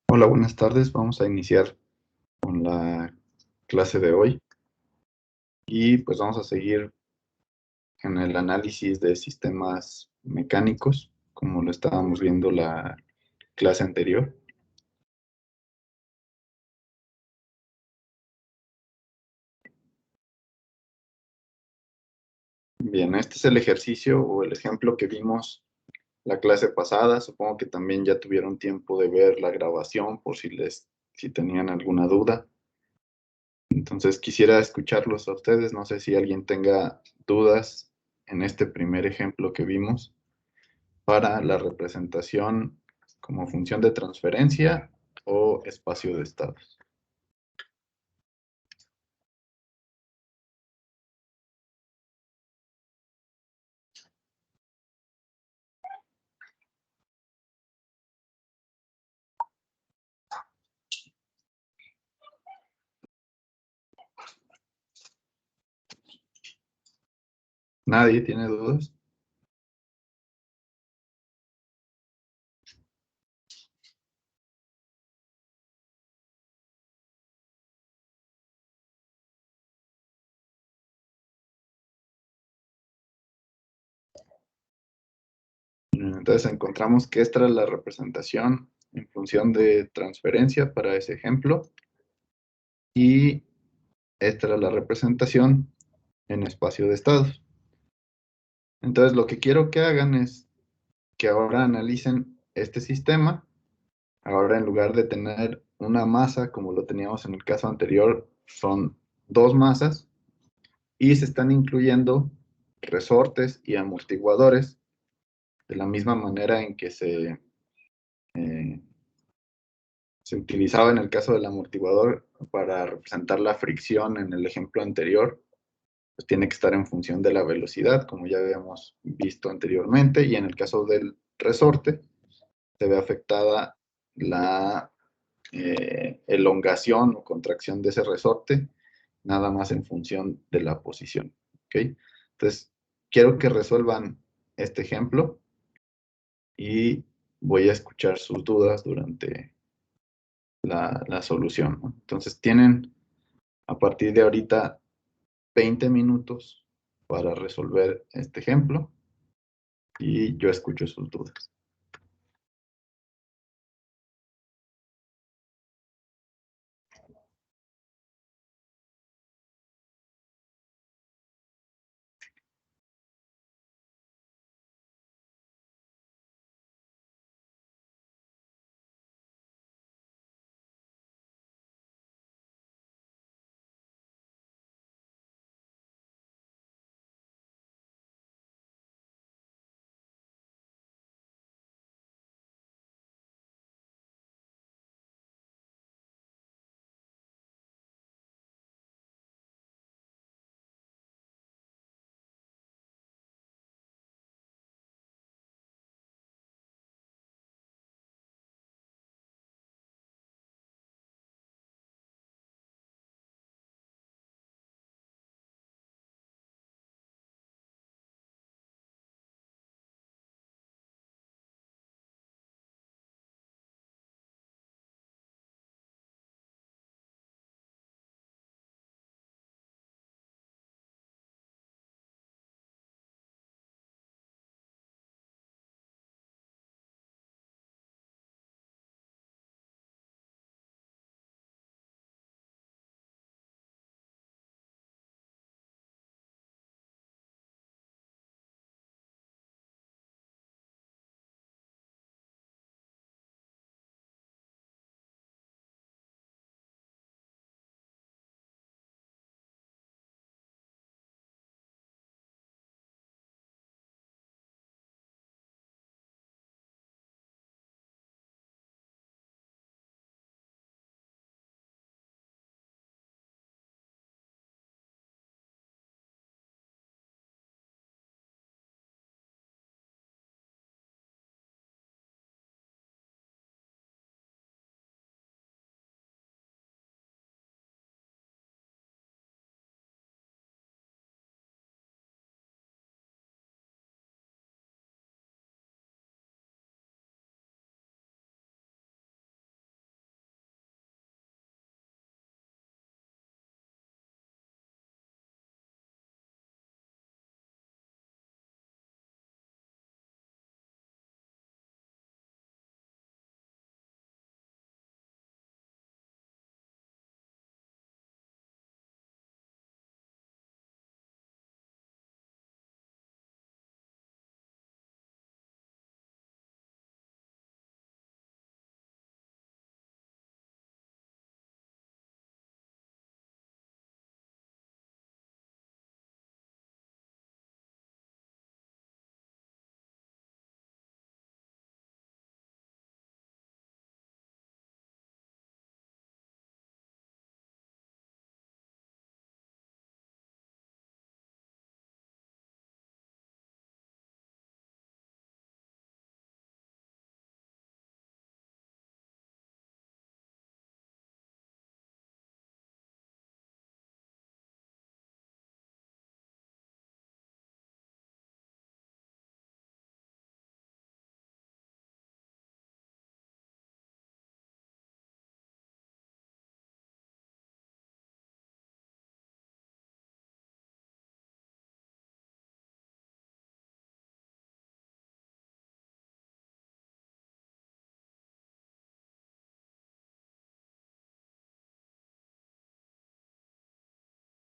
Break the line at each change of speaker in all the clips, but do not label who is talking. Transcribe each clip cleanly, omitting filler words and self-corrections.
Hola, buenas tardes. Vamos a iniciar con la clase de hoy y pues vamos a seguir en el análisis de sistemas mecánicos, como lo estábamos viendo la clase anterior. Bien, este es el ejercicio o el ejemplo que vimos la clase pasada. Supongo que también ya tuvieron tiempo de ver la grabación por si tenían alguna duda. Entonces quisiera escucharlos a ustedes. No sé si alguien tenga dudas en este primer ejemplo que vimos para la representación como función de transferencia o espacio de estados. ¿Nadie tiene dudas? Entonces encontramos que esta es la representación en función de transferencia para ese ejemplo y esta es la representación en espacio de estados. Entonces lo que quiero que hagan es que ahora analicen este sistema. Ahora en lugar de tener una masa como lo teníamos en el caso anterior, son dos masas y se están incluyendo resortes y amortiguadores de la misma manera en que eh, se utilizaba en el caso del amortiguador para representar la fricción en el ejemplo anterior. Pues tiene que estar en función de la velocidad, como ya habíamos visto anteriormente, y en el caso del resorte se ve afectada la elongación o contracción de ese resorte, nada más en función de la posición. ¿Ok? Entonces, quiero que resuelvan este ejemplo y voy a escuchar sus dudas durante la solución, ¿no? Entonces, tienen a partir de ahorita 20 minutos para resolver este ejemplo y yo escucho sus dudas.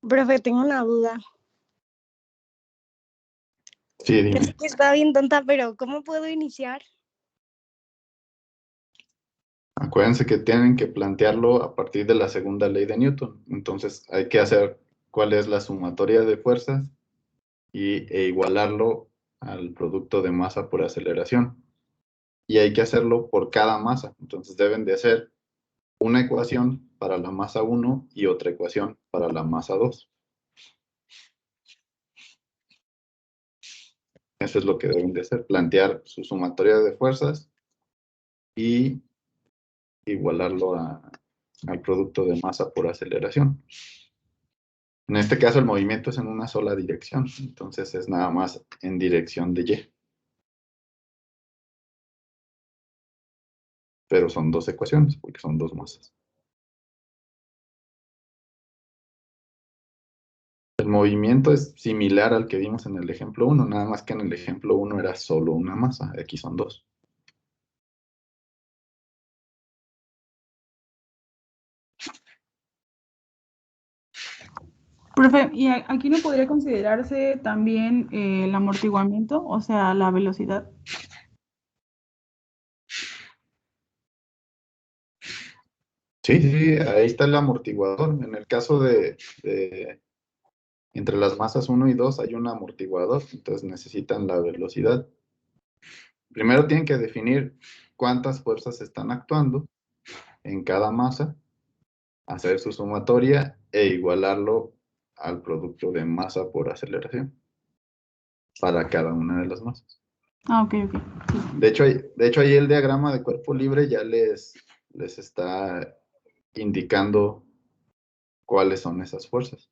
Profe, tengo una duda.
Sí, dime.
Es que está bien tonta, pero ¿cómo puedo iniciar?
Acuérdense que tienen que plantearlo a partir de la segunda ley de Newton. Entonces hay que hacer cuál es la sumatoria de fuerzas e igualarlo al producto de masa por aceleración. Y hay que hacerlo por cada masa. Entonces deben de hacer una ecuación para la masa 1 y otra ecuación para la masa 2. Eso es lo que deben de hacer, plantear su sumatoria de fuerzas y igualarlo al producto de masa por aceleración. En este caso el movimiento es en una sola dirección, entonces es nada más en dirección de Y. Pero son dos ecuaciones, porque son dos masas. El movimiento es similar al que vimos en el ejemplo 1, nada más que en el ejemplo 1 era solo una masa, aquí son dos.
Profe, ¿y aquí no podría considerarse también el amortiguamiento, o sea, la velocidad?
Sí, sí, ahí está el amortiguador. En el caso de entre las masas 1 y 2 hay un amortiguador, entonces necesitan la velocidad. Primero tienen que definir cuántas fuerzas están actuando en cada masa, hacer su sumatoria e igualarlo al producto de masa por aceleración para cada una de las masas.
Ah, ok, ok.
De hecho ahí el diagrama de cuerpo libre ya les está indicando cuáles son esas fuerzas.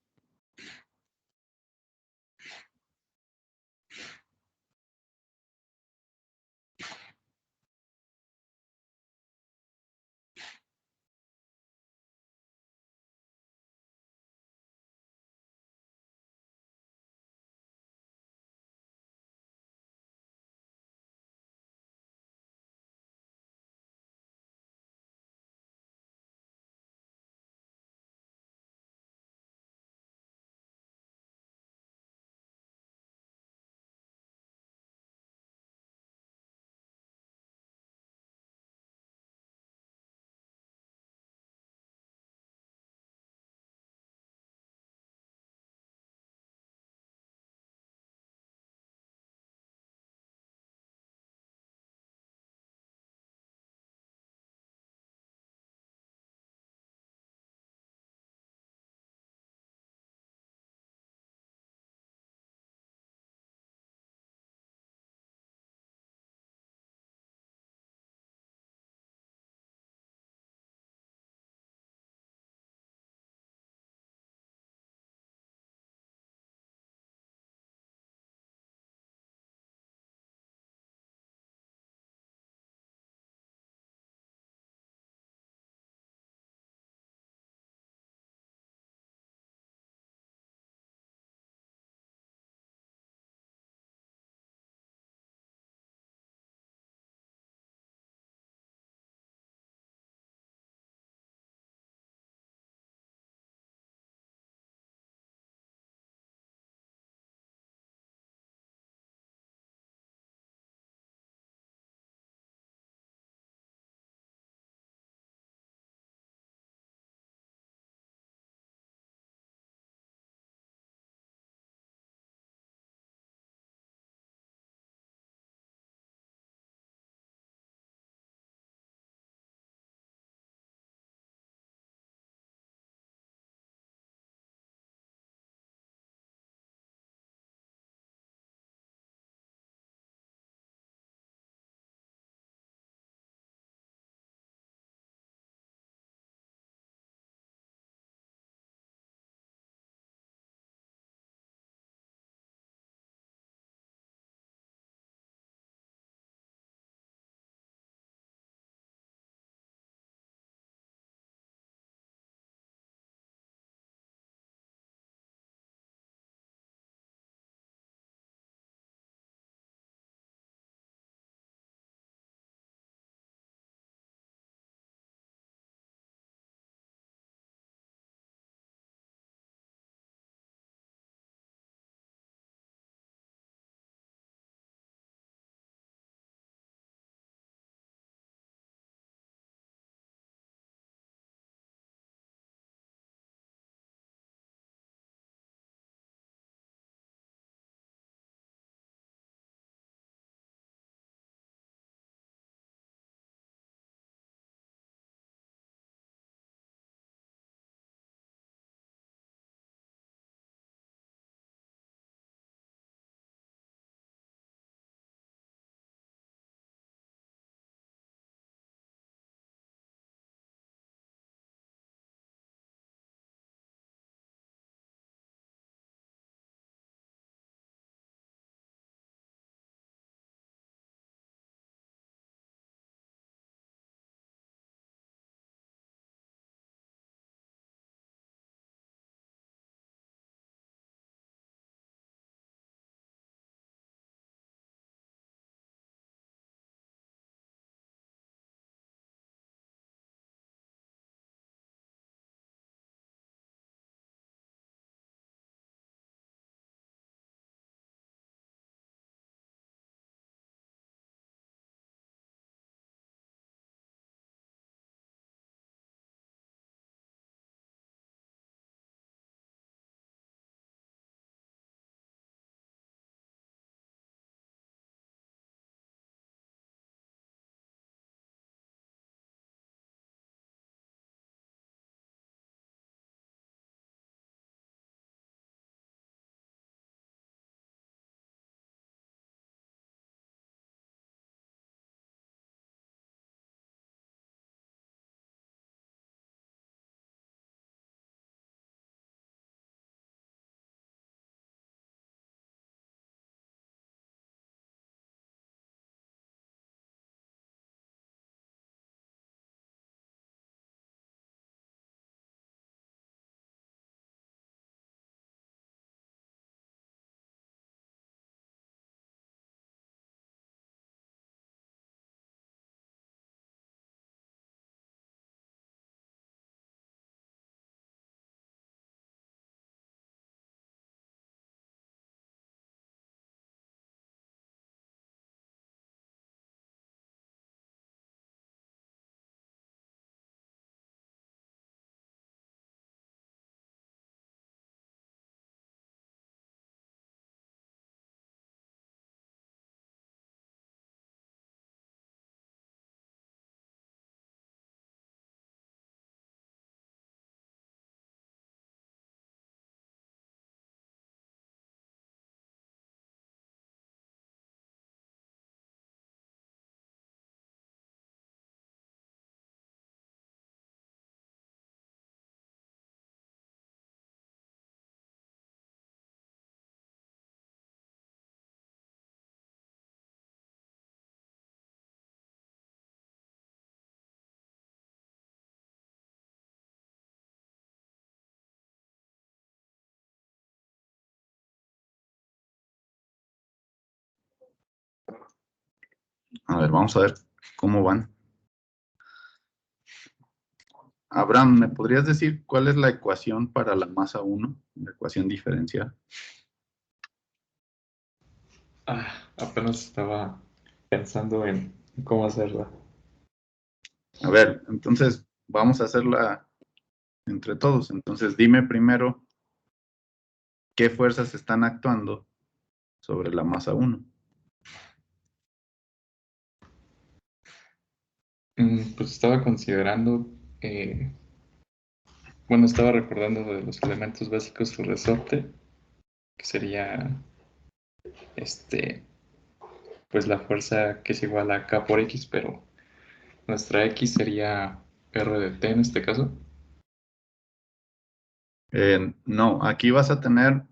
A ver, vamos a ver cómo van. Abraham, ¿me podrías decir cuál es la ecuación para la masa 1? La ecuación diferencial.
Apenas estaba pensando en cómo hacerla.
A ver, entonces vamos a hacerla entre todos. Entonces dime primero qué fuerzas están actuando sobre la masa 1.
Pues estaba considerando, bueno, estaba recordando de los elementos básicos del resorte, que sería, pues la fuerza que es igual a K por X, pero nuestra X sería R de T en este caso.
No, aquí vas a tener,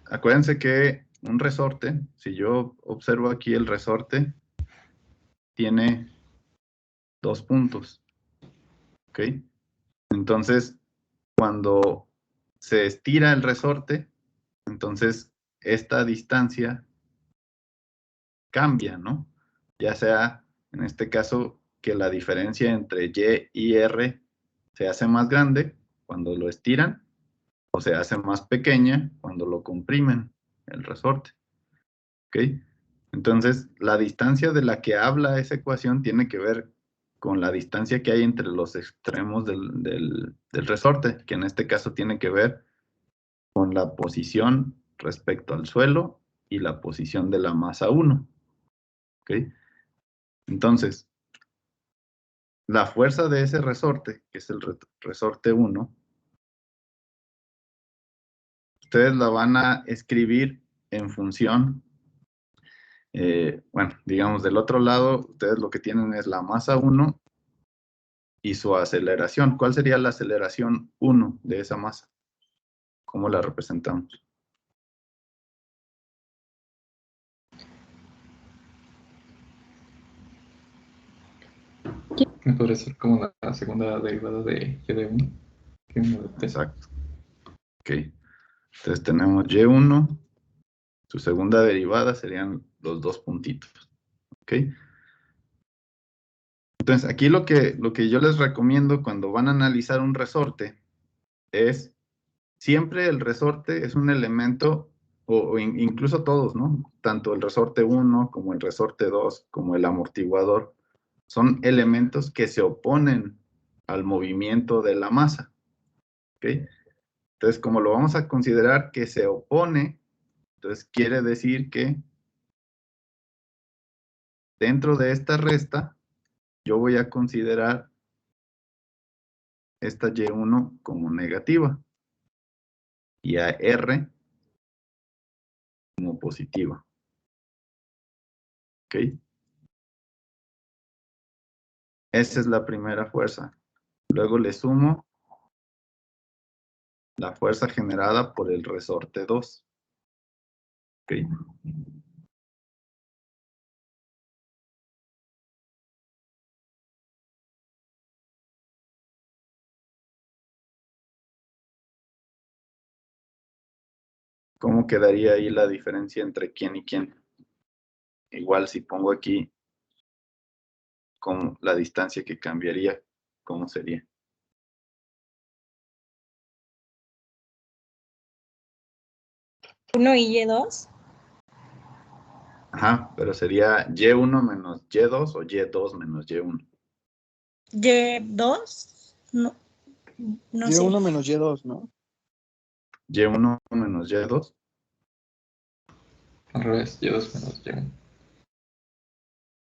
acuérdense que un resorte, si yo observo aquí el resorte, tiene 2 puntos, ¿ok? Entonces, cuando se estira el resorte, entonces esta distancia cambia, ¿no? Ya sea, en este caso, que la diferencia entre Y y R se hace más grande cuando lo estiran, o se hace más pequeña cuando lo comprimen, el resorte, ¿ok? Entonces, la distancia de la que habla esa ecuación tiene que ver con la distancia que hay entre los extremos del resorte, que en este caso tiene que ver con la posición respecto al suelo y la posición de la masa 1, ¿ok? Entonces, la fuerza de ese resorte, que es el resorte 1, ustedes la van a escribir en función, bueno, digamos, del otro lado, ustedes lo que tienen es la masa 1 y su aceleración. ¿Cuál sería la aceleración 1 de esa masa? ¿Cómo la representamos?
Me podría ser como la segunda derivada de Y de 1, que 1 de T.
Exacto. Ok. Entonces tenemos Y1, su segunda derivada serían los 2 puntitos. ¿Ok? Entonces, aquí lo que yo les recomiendo cuando van a analizar un resorte es siempre el resorte es un elemento, o incluso todos, ¿no? Tanto el resorte 1 como el resorte 2, como el amortiguador, son elementos que se oponen al movimiento de la masa. ¿Ok? Entonces, como lo vamos a considerar que se opone, entonces quiere decir que dentro de esta resta, yo voy a considerar esta Y1 como negativa y a R como positiva. ¿Ok? Esa es la primera fuerza. Luego le sumo la fuerza generada por el resorte 2. ¿Ok? ¿Cómo quedaría ahí la diferencia entre quién y quién? Igual si pongo aquí con la distancia que cambiaría, ¿cómo sería?
¿1 y Y2?
Ajá, pero sería Y1 menos Y2 o Y2 menos Y1.
¿Y2? No, no sé.
Y1 menos Y2, ¿no?
Y1 menos Y2.
Al revés, Y2 menos Y1.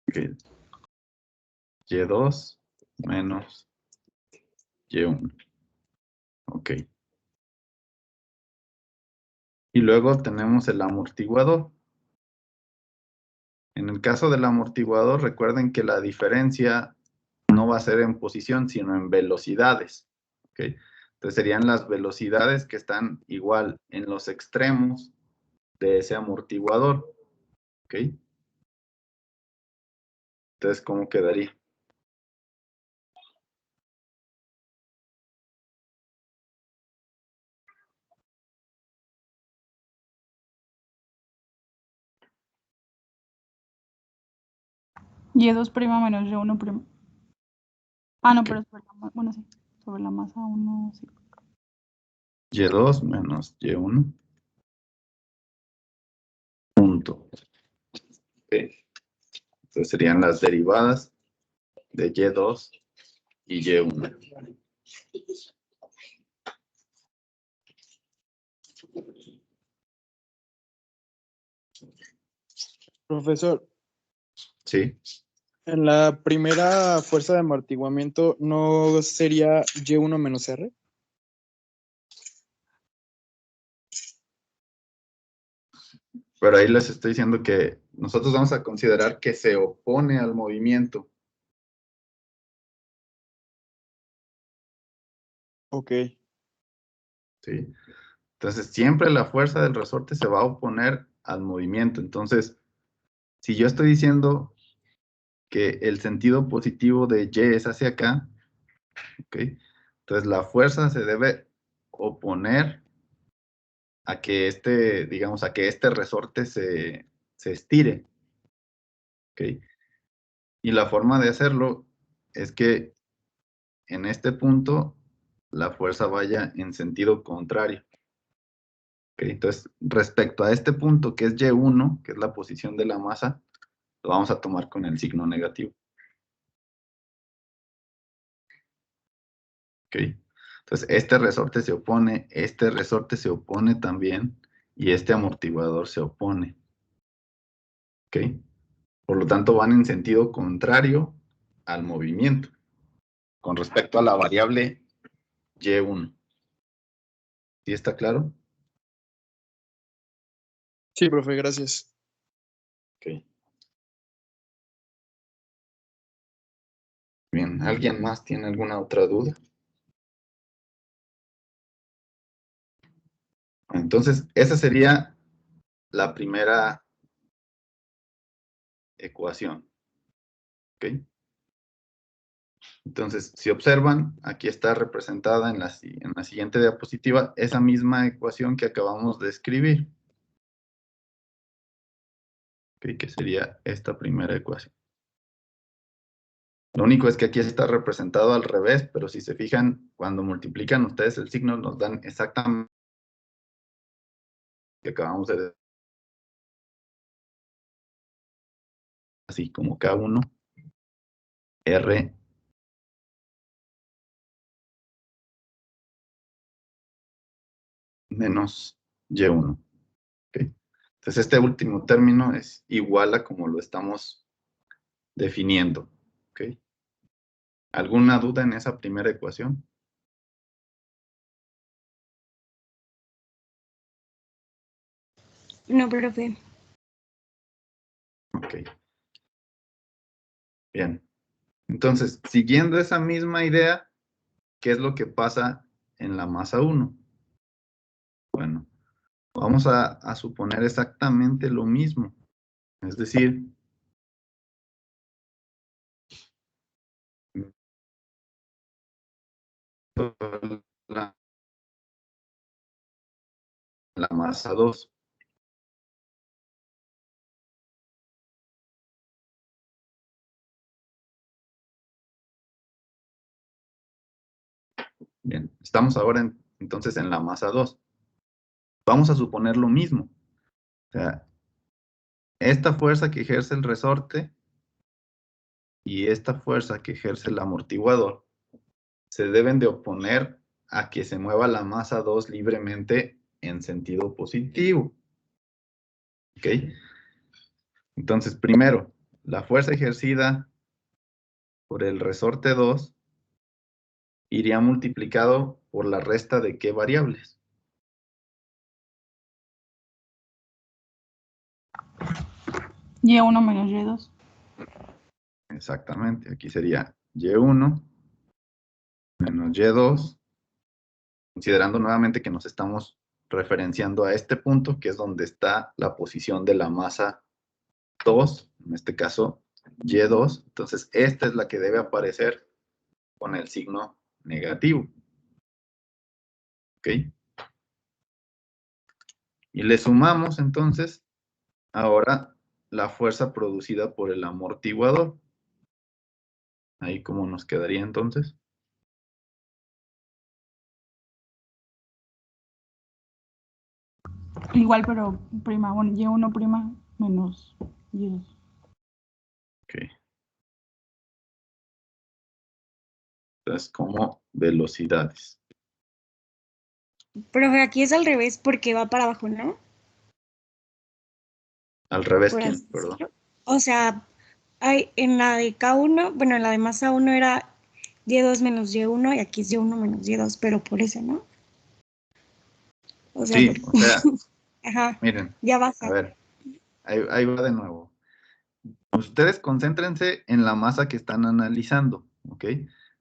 Ok. Y2 menos Y1. Ok. Y luego tenemos el amortiguador. En el caso del amortiguador, recuerden que la diferencia no va a ser en posición, sino en velocidades. ¿Ok? Entonces serían las velocidades que están igual en los extremos de ese amortiguador. ¿Ok? Entonces, ¿cómo quedaría?
Y2' menos Y1'. Ah, no,
Ok.
pero sobre la, bueno, sí, sobre la masa 1, sí.
Y2 menos Y1. Punto. Ok. Entonces serían las derivadas de Y2 y Y1.
Profesor,
¿Sí?
en la primera fuerza de amortiguamiento, ¿no sería Y1 menos R?
Pero ahí les estoy diciendo que nosotros vamos a considerar que se opone al movimiento.
Ok.
¿Sí? Entonces, siempre la fuerza del resorte se va a oponer al movimiento. Entonces, si yo estoy diciendo que el sentido positivo de Y es hacia acá, ¿ok? Entonces, la fuerza se debe oponer a que digamos, a que este resorte se estire, ¿ok? Y la forma de hacerlo es que en este punto la fuerza vaya en sentido contrario. ¿Ok? Entonces, respecto a este punto que es Y1, que es la posición de la masa, lo vamos a tomar con el signo negativo. ¿Ok? Entonces, este resorte se opone también, y este amortiguador se opone. ¿Ok? Por lo tanto, van en sentido contrario al movimiento, con respecto a la variable Y1. ¿Sí está claro?
Sí, profe, gracias.
Ok. Bien, ¿alguien más tiene alguna otra duda? Entonces, esa sería la primera ecuación. ¿Ok? Entonces, si observan, aquí está representada en la siguiente diapositiva esa misma ecuación que acabamos de escribir. ¿Ok? Que sería esta primera ecuación. Lo único es que aquí está representado al revés, pero si se fijan, cuando multiplican ustedes el signo, nos dan exactamente lo que acabamos de decir. Así como K1, R, menos Y1. ¿Ok? Entonces, este último término es igual a como lo estamos definiendo. ¿Ok? ¿Alguna duda en esa primera ecuación?
No, profe.
Ok. Bien. Entonces, siguiendo esa misma idea, ¿qué es lo que pasa en la masa 1? Bueno, vamos a suponer exactamente lo mismo. Es decir, la, la masa 2. Bien, estamos ahora entonces en la masa 2. Vamos a suponer lo mismo. O sea, esta fuerza que ejerce el resorte y esta fuerza que ejerce el amortiguador se deben de oponer a que se mueva la masa 2 libremente en sentido positivo. ¿Ok? Entonces, primero, la fuerza ejercida por el resorte 2 iría multiplicado por la resta de qué variables.
Y1 menos Y2.
Exactamente, aquí sería Y1 menos Y2, considerando nuevamente que nos estamos referenciando a este punto, que es donde está la posición de la masa 2, en este caso Y2. Entonces, esta es la que debe aparecer con el signo negativo. ¿Ok? Y le sumamos entonces ahora la fuerza producida por el amortiguador. Ahí cómo nos quedaría entonces.
Igual, pero prima, bueno, Y1 prima menos Y2.
Ok. Entonces, como velocidades.
Profe, aquí es al revés porque va para abajo, ¿no?
Al revés,
Por
¿quién?
así
Perdón.
decirlo. O sea, hay, en la de K1, bueno, en la de masa 1 era Y2 menos Y1 y aquí es Y1 menos Y2, pero por eso, ¿no? O sea,
Sí, o sea,
ajá,
miren,
ya
a
baja.
ver, ahí va de nuevo. Ustedes concéntrense en la masa que están analizando, ¿ok?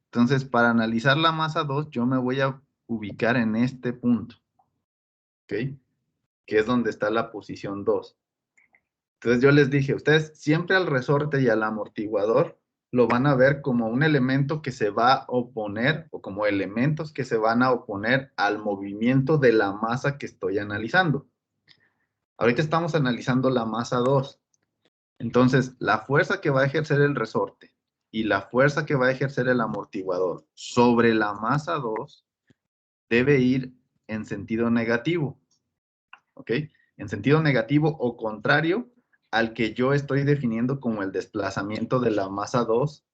Entonces, para analizar la masa 2, yo me voy a ubicar en este punto, ¿ok? Que es donde está la posición 2. Entonces, yo les dije, ustedes siempre al resorte y al amortiguador lo van a ver como un elemento que se va a oponer o como elementos que se van a oponer al movimiento de la masa que estoy analizando. Ahorita estamos analizando la masa 2. Entonces, la fuerza que va a ejercer el resorte y la fuerza que va a ejercer el amortiguador sobre la masa 2 debe ir en sentido negativo, ¿ok? En sentido negativo o contrario al que yo estoy definiendo como el desplazamiento de la masa 2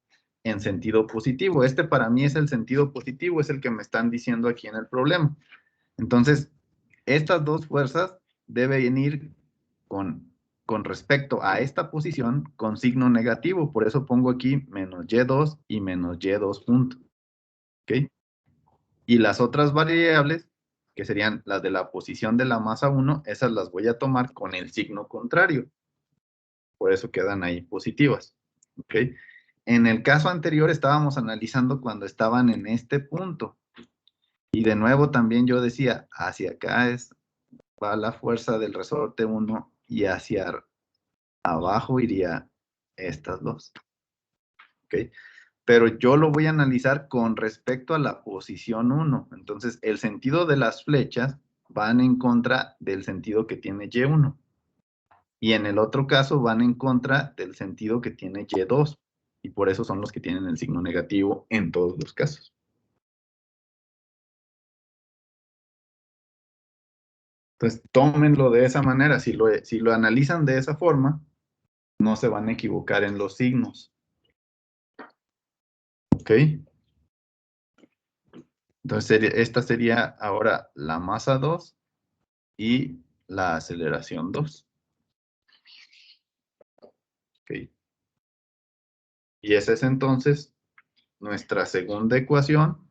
en sentido positivo. Este para mí es el sentido positivo, es el que me están diciendo aquí en el problema. Entonces, estas dos fuerzas deben ir con respecto a esta posición con signo negativo. Por eso pongo aquí menos Y2 y menos Y2 punto. ¿Ok? Y las otras variables, que serían las de la posición de la masa 1, esas las voy a tomar con el signo contrario. Por eso quedan ahí positivas. ¿Ok? En el caso anterior estábamos analizando cuando estaban en este punto. Y de nuevo también yo decía, hacia acá va la fuerza del resorte 1 y hacia abajo iría estas dos. ¿Ok? Pero yo lo voy a analizar con respecto a la posición 1. Entonces, el sentido de las flechas van en contra del sentido que tiene Y1. Y en el otro caso van en contra del sentido que tiene Y2. Y por eso son los que tienen el signo negativo en todos los casos. Entonces, tómenlo de esa manera. Si lo analizan de esa forma, no se van a equivocar en los signos. ¿Ok? Entonces, esta sería ahora la masa 2 y la aceleración 2. ¿Ok? Y esa es entonces nuestra segunda ecuación.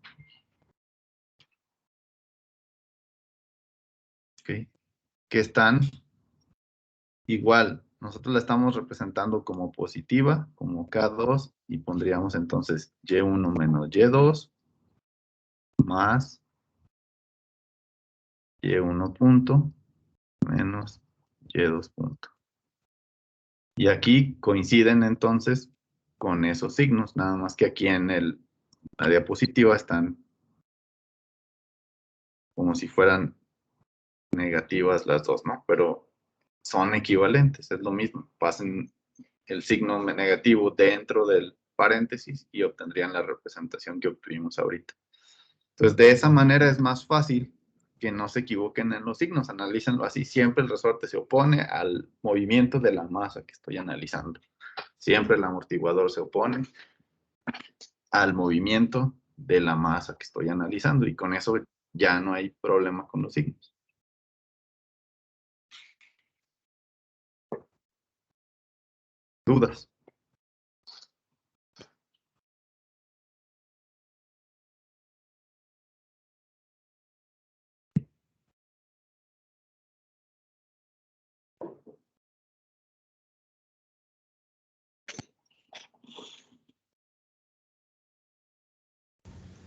¿Ok? Que están igual. Nosotros la estamos representando como positiva, como K2, y pondríamos entonces Y1 menos Y2 más Y1 punto menos Y2 punto. Y aquí coinciden entonces con esos signos, nada más que aquí en la diapositiva están como si fueran negativas las dos, ¿no? Pero son equivalentes, es lo mismo. Pasen el signo negativo dentro del paréntesis y obtendrían la representación que obtuvimos ahorita. Entonces, de esa manera es más fácil que no se equivoquen en los signos. Analícenlo así. Siempre el resorte se opone al movimiento de la masa que estoy analizando. Siempre el amortiguador se opone al movimiento de la masa que estoy analizando y con eso ya no hay problema con los signos. ¿Dudas?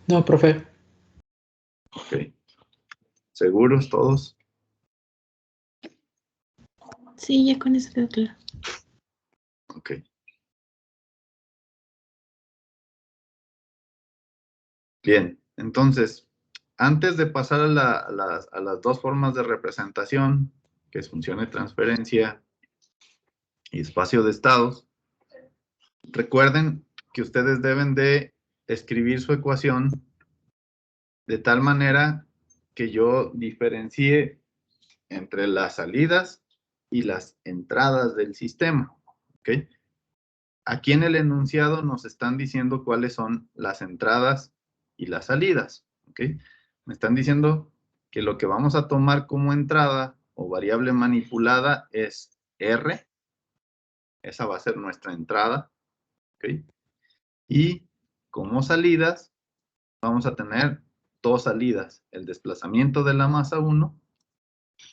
No, profe.
Ok. ¿Seguros todos?
Sí, ya con eso quedó claro.
Ok. Bien, entonces, antes de pasar a las dos formas de representación, que es función de transferencia y espacio de estados, recuerden que ustedes deben de escribir su ecuación de tal manera que yo diferencie entre las salidas y las entradas del sistema. ¿Ok? Aquí en el enunciado nos están diciendo cuáles son las entradas y las salidas. ¿Ok? Me están diciendo que lo que vamos a tomar como entrada o variable manipulada es R. Esa va a ser nuestra entrada. ¿Ok? Y como salidas vamos a tener dos salidas. El desplazamiento de la masa 1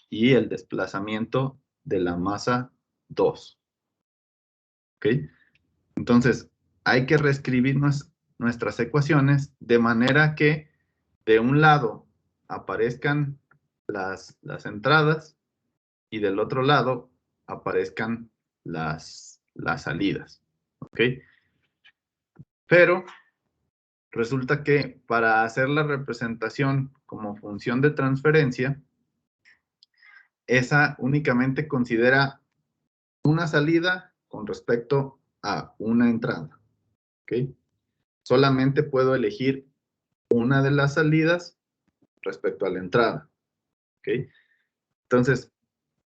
y el desplazamiento de la masa 2. ¿Ok? Entonces, hay que reescribir nuestras ecuaciones de manera que de un lado aparezcan las entradas y del otro lado aparezcan las salidas. ¿Ok? Pero resulta que para hacer la representación como función de transferencia, esa únicamente considera una salida con respecto a una entrada. ¿Ok? Solamente puedo elegir una de las salidas respecto a la entrada. ¿Ok? Entonces,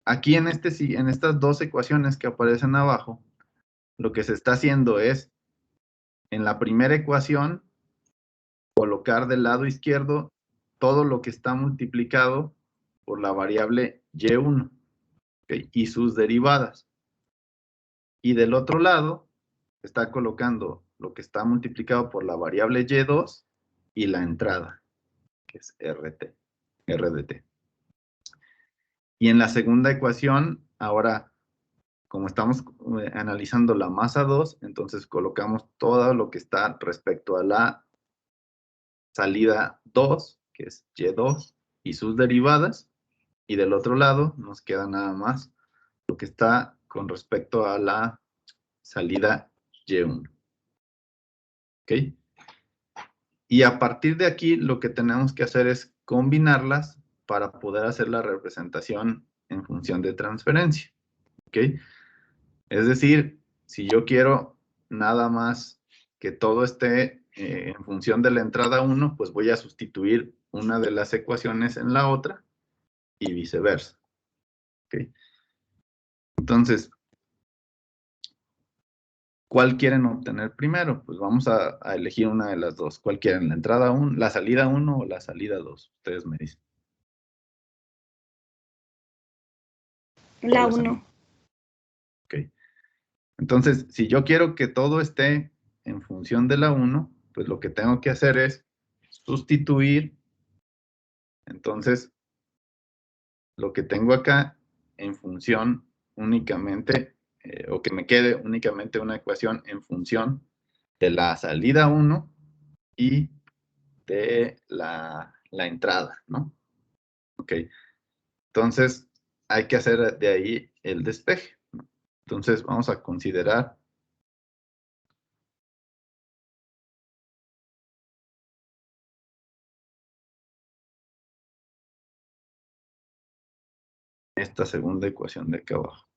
aquí en estas dos ecuaciones que aparecen abajo, lo que se está haciendo es, en la primera ecuación, colocar del lado izquierdo todo lo que está multiplicado por la variable y1, ¿ok? Y sus derivadas. Y del otro lado, está colocando lo que está multiplicado por la variable y2 y la entrada, que es r de t. Y en la segunda ecuación, ahora, como estamos analizando la masa 2, entonces colocamos todo lo que está respecto a la salida 2, que es y2, y sus derivadas. Y del otro lado nos queda nada más lo que está con respecto a la salida y1. ¿Ok? Y a partir de aquí, lo que tenemos que hacer es combinarlas para poder hacer la representación en función de transferencia. ¿Ok? Es decir, si yo quiero nada más que todo esté en función de la entrada 1, pues voy a sustituir una de las ecuaciones en la otra y viceversa. ¿Ok? Entonces, ¿cuál quieren obtener primero? Pues vamos a elegir una de las dos. ¿Cuál quieren? ¿La entrada 1, la salida 1 o la salida 2? Ustedes me dicen.
La 1.
Ok. Entonces, si yo quiero que todo esté en función de la 1, pues lo que tengo que hacer es sustituir. Entonces, lo que tengo acá en función únicamente, o que me quede únicamente una ecuación en función de la salida 1 y de la entrada, ¿no? Ok. Entonces, hay que hacer de ahí el despeje, ¿no? Entonces, vamos a considerar esta segunda ecuación de acá abajo.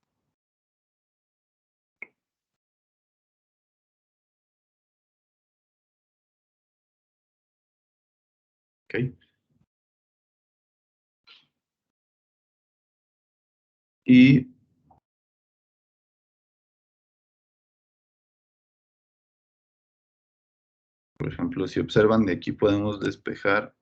¿Ok? Y por ejemplo, si observan de aquí podemos despejar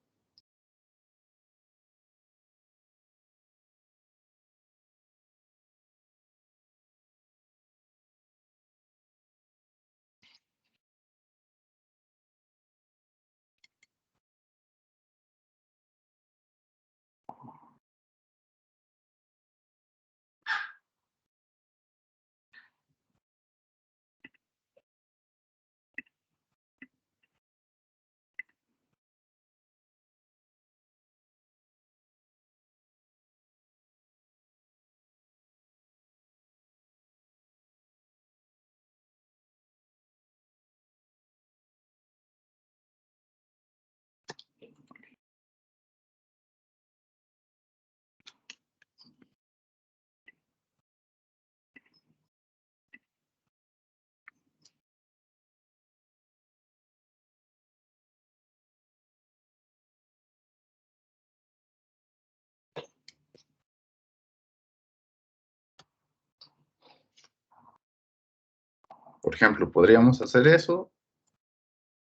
Por ejemplo, podríamos hacer eso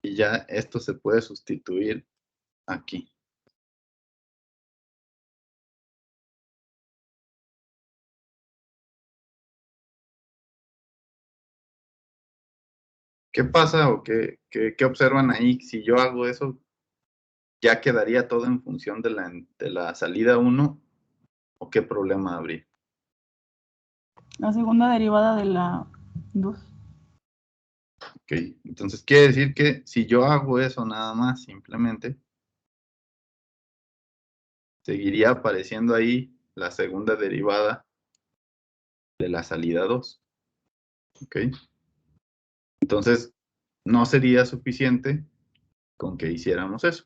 y ya esto se puede sustituir aquí. ¿Qué pasa o qué observan ahí? Si yo hago eso, ¿ya quedaría todo en función de la salida 1 o qué problema habría?
La segunda derivada de la 2.
Ok, entonces quiere decir que si yo hago eso nada más, simplemente, seguiría apareciendo ahí la segunda derivada de la salida 2. Ok, entonces no sería suficiente con que hiciéramos eso.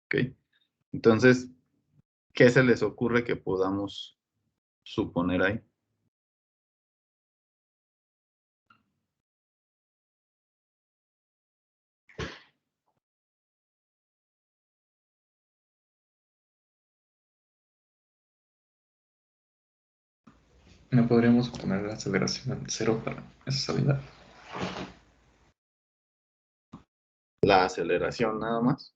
Ok, entonces, ¿qué se les ocurre que podamos suponer ahí?
¿No podríamos poner la aceleración en 0 para esa salida?
La aceleración nada más.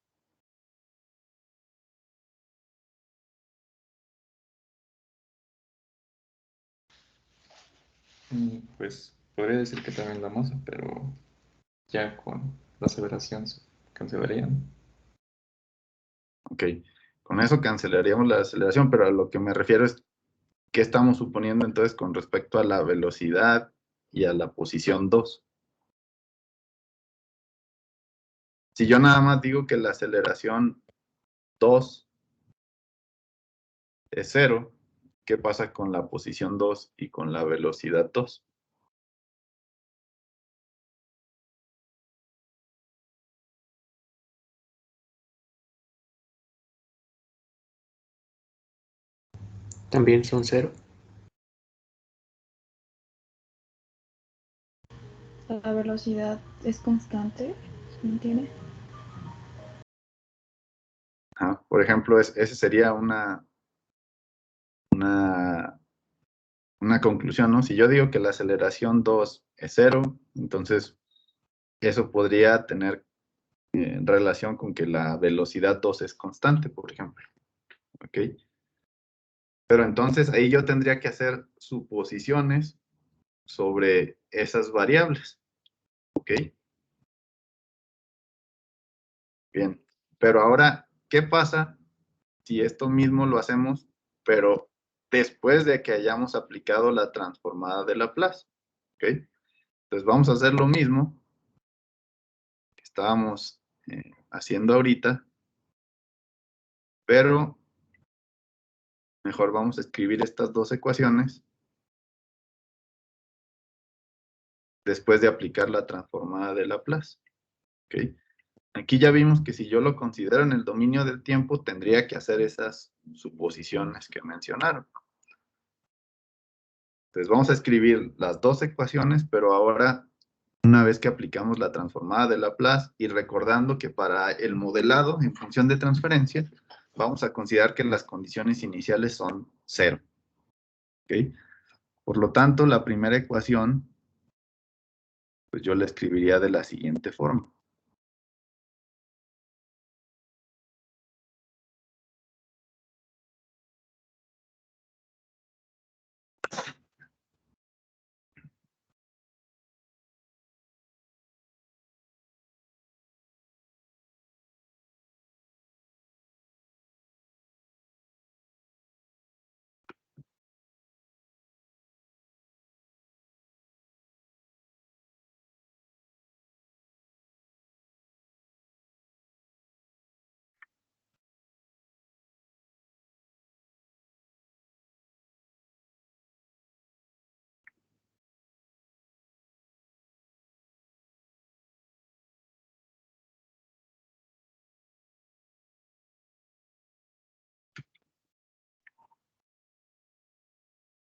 Pues podría decir que también la masa, pero ya con la aceleración se cancelarían.
Ok, con eso cancelaríamos la aceleración, pero a lo que me refiero es qué estamos suponiendo entonces con respecto a la velocidad y a la posición 2. Si yo nada más digo que la aceleración 2 es 0, ¿qué pasa con la posición 2 y con la velocidad 2?
También son 0.
La velocidad es constante, ¿se entiende?
Por ejemplo, ese sería una conclusión, ¿no? Si yo digo que la aceleración 2 es 0, entonces eso podría tener relación con que la velocidad 2 es constante, por ejemplo. ¿Ok? Pero entonces ahí yo tendría que hacer suposiciones sobre esas variables. ¿Ok? Bien. Pero ahora, ¿qué pasa si esto mismo lo hacemos, pero después de que hayamos aplicado la transformada de Laplace? ¿Ok? Entonces vamos a hacer lo mismo que estábamos haciendo ahorita, pero mejor vamos a escribir estas dos ecuaciones después de aplicar la transformada de Laplace. ¿Ok? Aquí ya vimos que si yo lo considero en el dominio del tiempo, tendría que hacer esas suposiciones que mencionaron. Entonces vamos a escribir las dos ecuaciones, pero ahora una vez que aplicamos la transformada de Laplace y recordando que para el modelado en función de transferencia, vamos a considerar que las condiciones iniciales son 0. ¿Ok? Por lo tanto, la primera ecuación, pues yo la escribiría de la siguiente forma.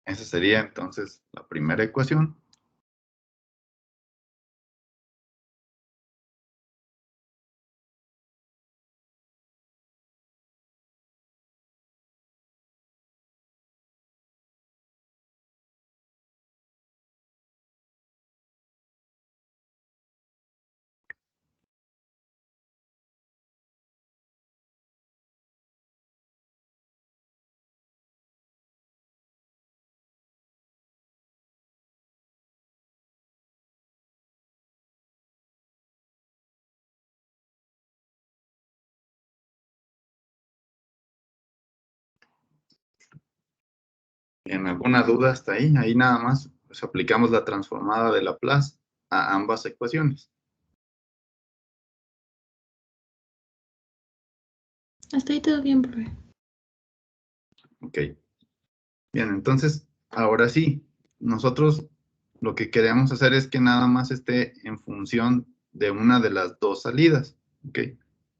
Esa sería entonces la primera ecuación. ¿En alguna duda hasta ahí? Ahí nada más pues, aplicamos la transformada de Laplace a ambas ecuaciones.
Hasta ahí todo bien, profe.
Ok. Bien, entonces, ahora sí, nosotros lo que queremos hacer es que nada más esté en función de una de las dos salidas. Ok.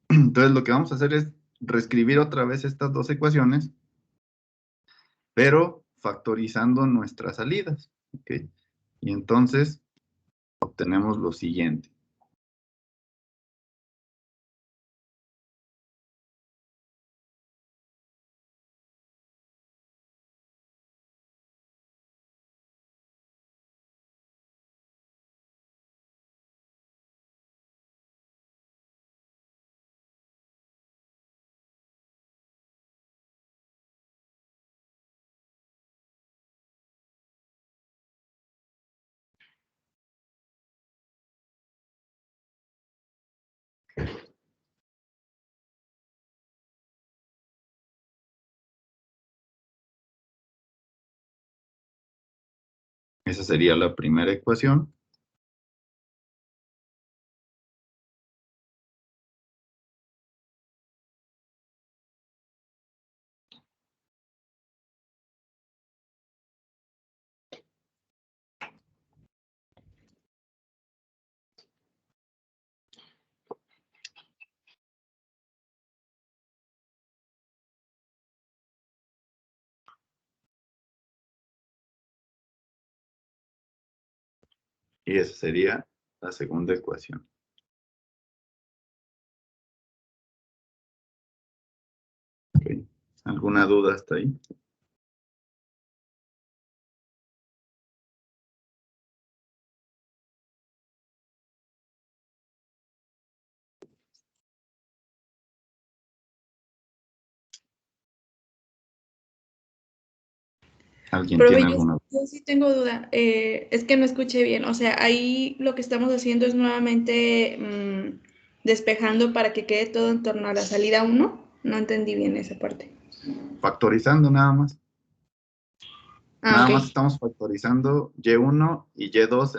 Entonces, lo que vamos a hacer es reescribir otra vez estas dos ecuaciones, pero factorizando nuestras salidas. Ok. Y entonces, obtenemos lo siguiente. Esa sería la primera ecuación. Y esa sería la segunda ecuación. Ok. ¿Alguna duda hasta ahí? ¿Alguien
Profe,
tiene alguna duda?
yo sí tengo duda. Es que no escuché bien. O sea, ahí lo que estamos haciendo es nuevamente despejando para que quede todo en torno a la salida 1. No entendí bien esa parte.
Factorizando nada más.
Ah,
Nada
ok.
más estamos factorizando Y1 y Y2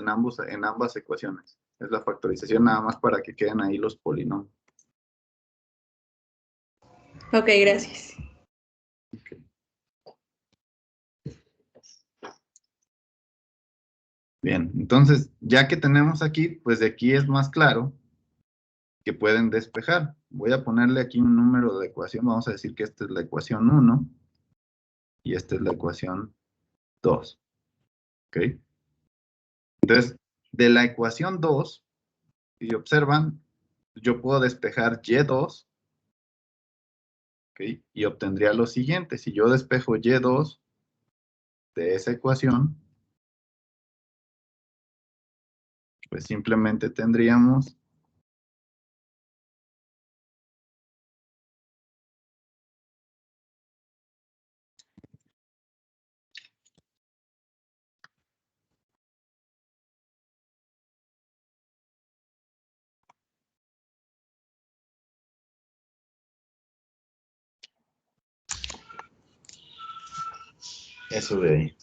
en ambas ecuaciones. Es la factorización nada más para que queden ahí los polinomios.
Ok, gracias.
Bien, entonces, ya que tenemos aquí, pues de aquí es más claro que pueden despejar. Voy a ponerle aquí un número de ecuación. Vamos a decir que esta es la ecuación 1 y esta es la ecuación 2. ¿Ok? Entonces, de la ecuación 2, si observan, yo puedo despejar Y2, ¿ok? Y obtendría lo siguiente. Si yo despejo Y2 de esa ecuación, pues simplemente tendríamos eso de ahí.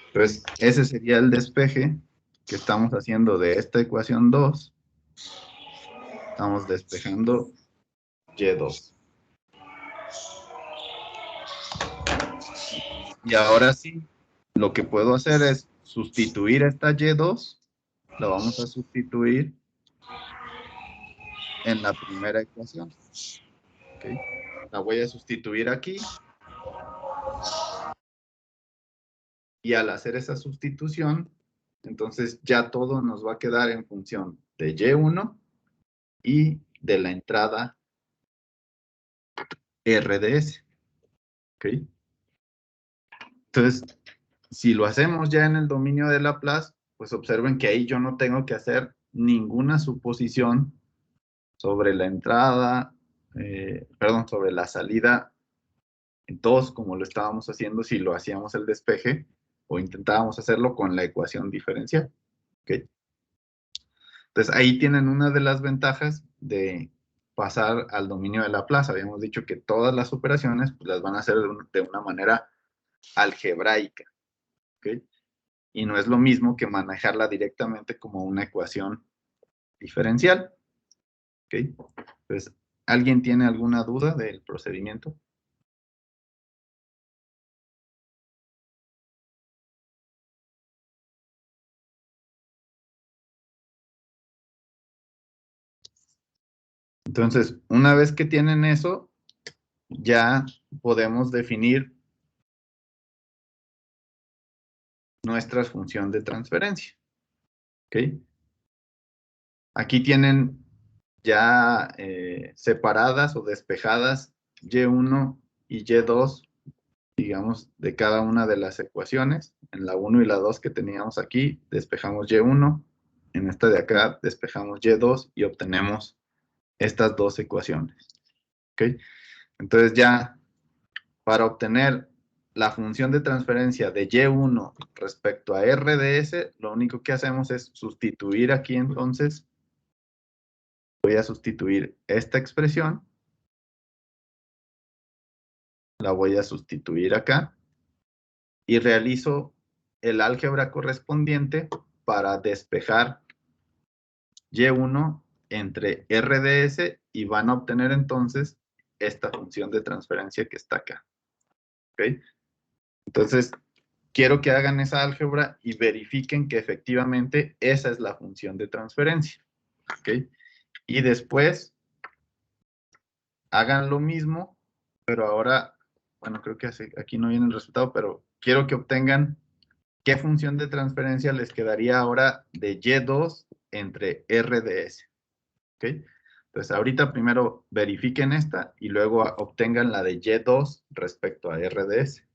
Entonces, ese sería el despeje que estamos haciendo de esta ecuación 2. Estamos despejando Y2. Y ahora sí, lo que puedo hacer es sustituir esta Y2. La vamos a sustituir en la primera ecuación. ¿Ok? La voy a sustituir aquí. Y al hacer esa sustitución, entonces ya todo nos va a quedar en función de Y1 y de la entrada RDS. ¿Ok? Entonces, si lo hacemos ya en el dominio de Laplace, pues observen que ahí yo no tengo que hacer ninguna suposición sobre la entrada, sobre la salida 2, como lo estábamos haciendo si lo hacíamos el despeje o intentábamos hacerlo con la ecuación diferencial. ¿Okay? Entonces, ahí tienen una de las ventajas de pasar al dominio de Laplace. Habíamos dicho que todas las operaciones pues, las van a hacer de una manera algebraica, ¿ok? Y no es lo mismo que manejarla directamente como una ecuación diferencial, ¿ok? Entonces, ¿alguien tiene alguna duda del procedimiento? Entonces, una vez que tienen eso, ya podemos definir nuestra función de transferencia, ¿ok? Aquí tienen ya separadas o despejadas Y1 y Y2, digamos, de cada una de las ecuaciones. En la 1 y la 2 que teníamos aquí, despejamos Y1. En esta de acá, despejamos Y2 y obtenemos estas dos ecuaciones, ¿ok? Entonces ya, para obtener la función de transferencia de Y1 respecto a R de S, lo único que hacemos es sustituir aquí entonces. Voy a sustituir esta expresión, la voy a sustituir acá y realizo el álgebra correspondiente para despejar Y1 entre R de S y van a obtener entonces esta función de transferencia que está acá, ¿ok? Entonces, quiero que hagan esa álgebra y verifiquen que efectivamente esa es la función de transferencia, ¿ok? Y después hagan lo mismo, pero ahora, bueno, creo que aquí no viene el resultado, pero quiero que obtengan qué función de transferencia les quedaría ahora de Y2 entre R de S, ¿ok? Entonces, ahorita primero verifiquen esta y luego obtengan la de Y2 respecto a R de S.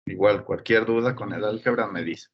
Igual, cualquier duda con el álgebra me dice.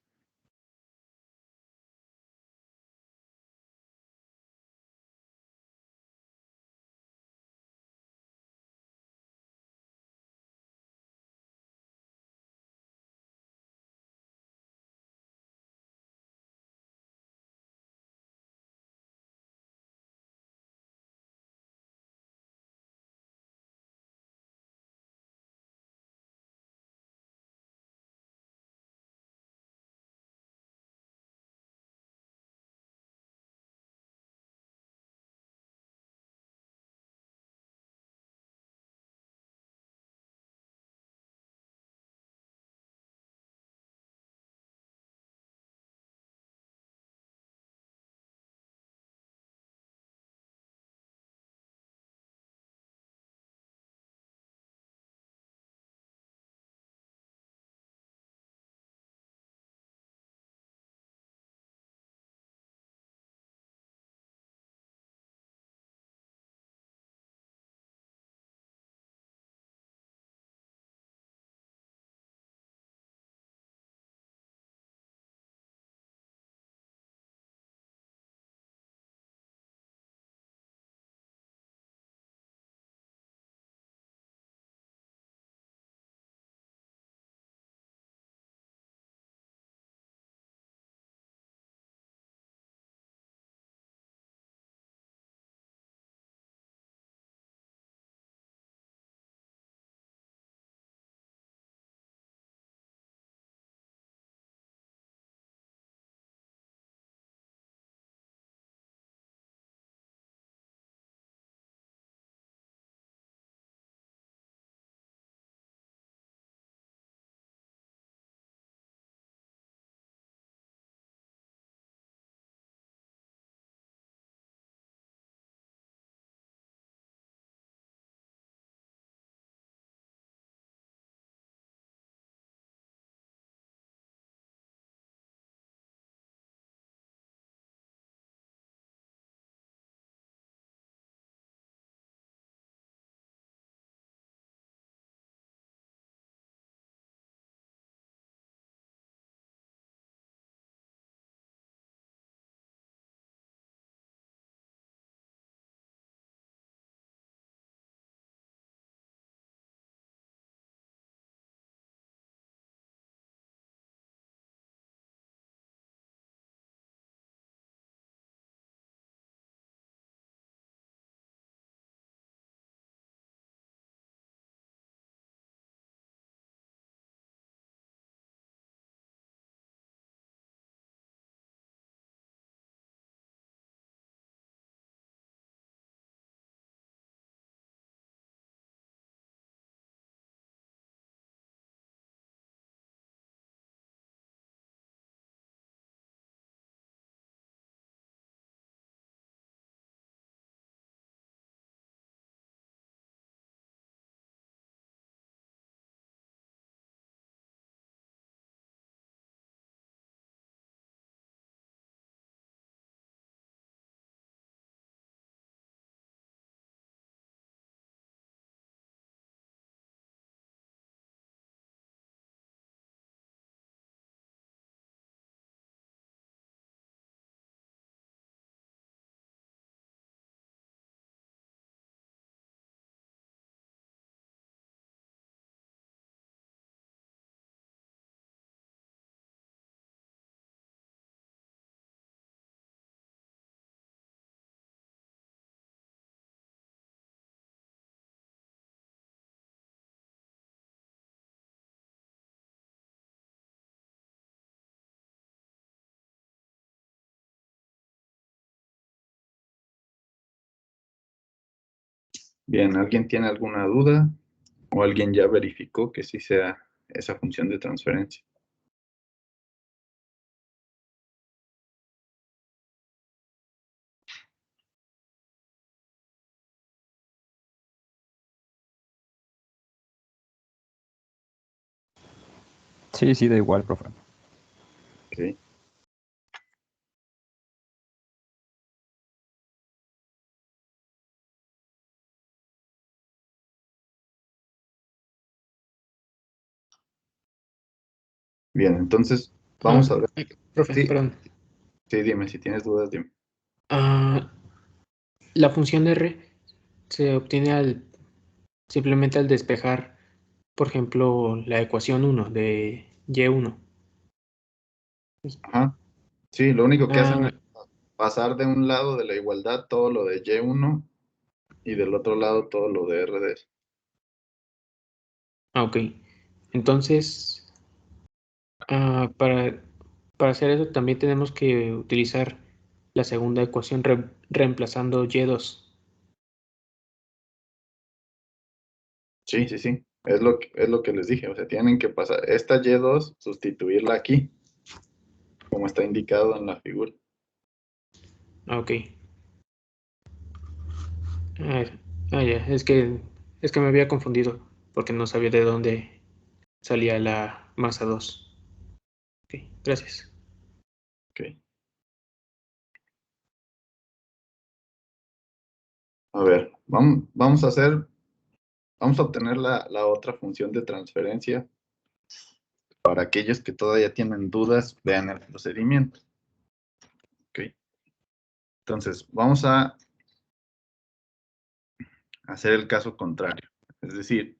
Bien, ¿alguien tiene alguna duda? ¿O alguien ya verificó que sí sea esa función de transferencia?
Sí, sí, da igual, profe.
Ok. Bien, entonces vamos a ver.
Profe,
Sí,
perdón.
sí, dime, si tienes dudas, dime.
La función R se obtiene simplemente al despejar, por ejemplo, la ecuación 1 de y1.
Ajá. Sí, lo único que hacen
Ah,
es pasar de un lado de la igualdad todo lo de Y1 y del otro lado todo lo de RDS.
ok. Entonces, ah, para hacer eso también tenemos que utilizar la segunda ecuación reemplazando y2.
Sí, sí, sí. Es lo que les dije. O sea, tienen que pasar esta Y2, sustituirla aquí, como está indicado en la figura.
Ok. Ah, ya, es que me había confundido porque no sabía de dónde salía la masa 2. Ok, gracias.
Ok. A ver, vamos a obtener la otra función de transferencia. Para aquellos que todavía tienen dudas, vean el procedimiento. Ok. Entonces, vamos a hacer el caso contrario. Es decir,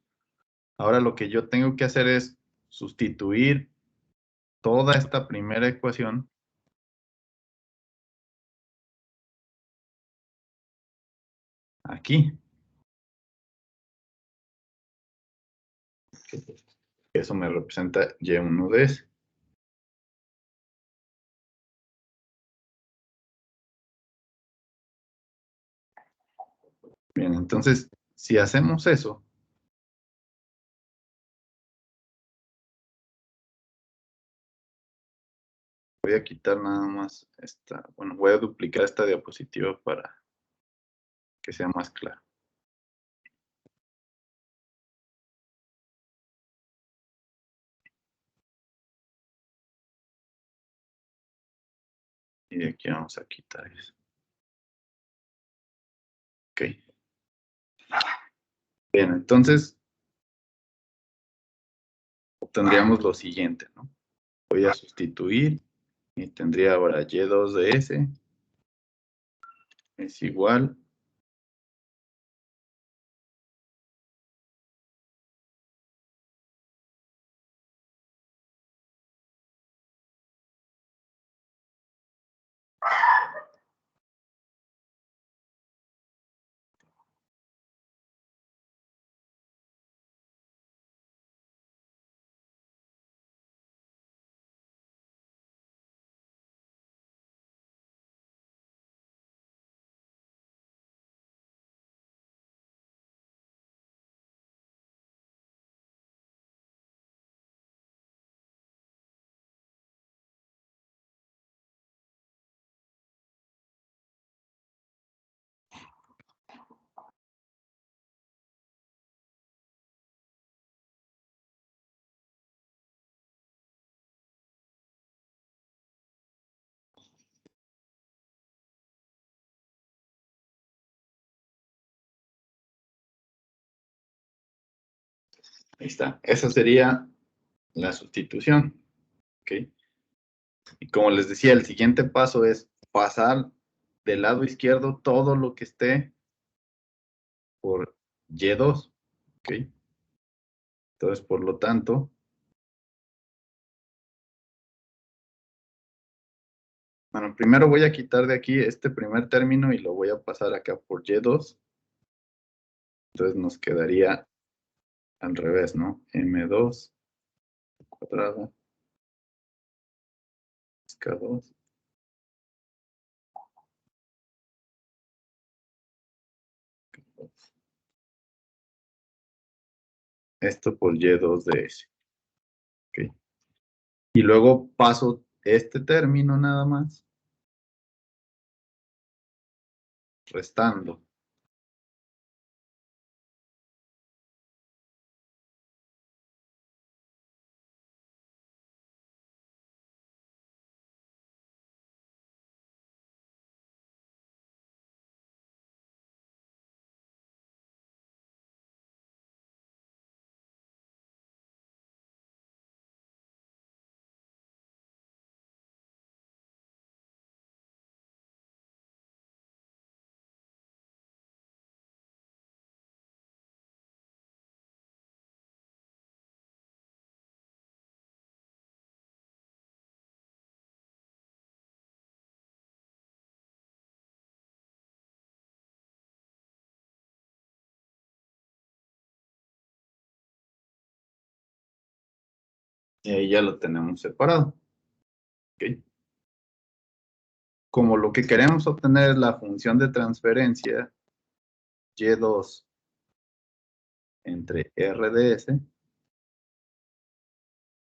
ahora lo que yo tengo que hacer es sustituir toda esta primera ecuación aquí. Eso me representa Y1 de S. Bien, entonces, si hacemos eso, voy a quitar nada más esta, bueno, voy a duplicar esta diapositiva para que sea más claro. Y de aquí vamos a quitar eso. Ok. Bien, entonces obtendríamos lo siguiente, ¿no? Voy a sustituir y tendría ahora Y2 de S es igual ahí está. Esa sería la sustitución. ¿Ok? Y como les decía, el siguiente paso es pasar del lado izquierdo todo lo que esté por Y2. ¿Ok? Entonces, por lo tanto, bueno, primero voy a quitar de aquí este primer término y lo voy a pasar acá por Y2. Entonces nos quedaría al revés, ¿no? M2 cuadrado K2. esto por Y2 de S. ¿Ok? Y luego paso este término nada más, restando. Y ahí ya lo tenemos separado. ¿Ok? Como lo que queremos obtener es la función de transferencia Y2 entre R de S,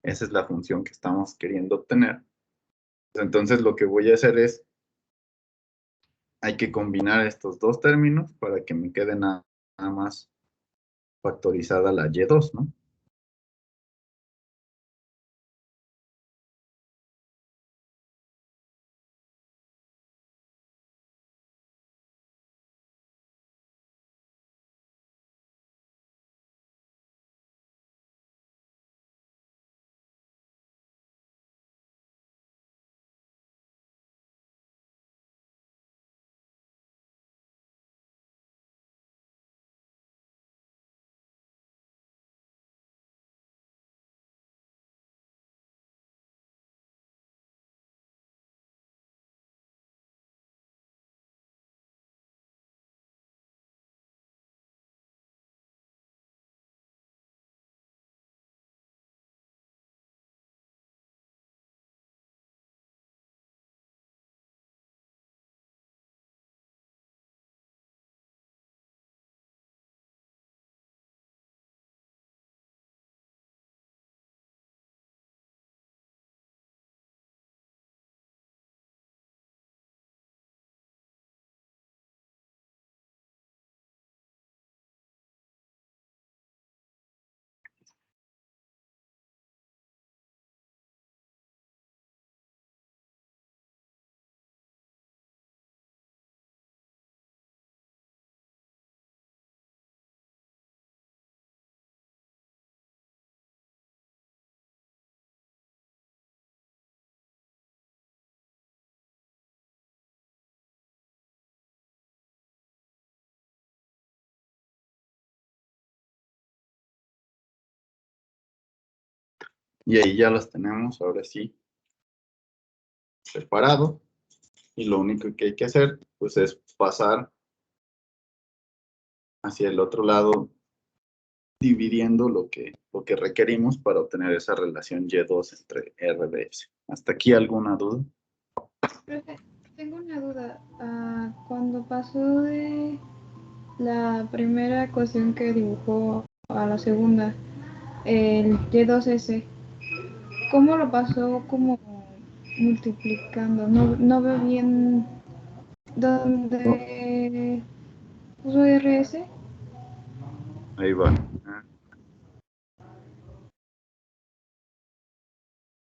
esa es la función que estamos queriendo obtener. Entonces lo que voy a hacer es, hay que combinar estos dos términos para que me quede nada más factorizada la Y2, ¿no? Y ahí ya los tenemos, ahora sí, separado. Y lo único que hay que hacer, pues, es pasar hacia el otro lado, dividiendo lo que requerimos para obtener esa relación Y2 entre R de S. ¿Hasta aquí alguna duda?
Profe, tengo una duda. Cuando pasó de la primera ecuación que dibujó a la segunda, el Y2S, ¿cómo lo pasó como multiplicando? No veo bien dónde puso RS.
Ahí va.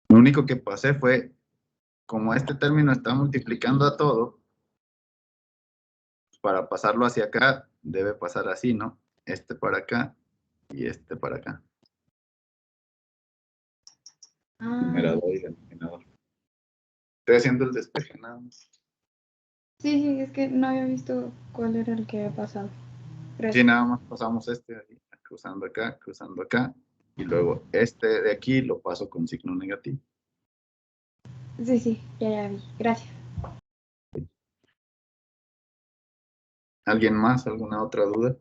Lo único que pasé fue, como este término está multiplicando a todo, para pasarlo hacia acá, debe pasar así, ¿no? Este para acá y este para acá. Numerador y denominador. Estoy haciendo el despeje nada más.
Sí, es que no había visto cuál era el que había pasado.
Sí,
Gracias.
nada más pasamos este ahí, cruzando acá, y luego este de aquí lo paso con signo negativo.
Sí, ya vi. Gracias.
¿Alguien más? ¿Alguna otra duda?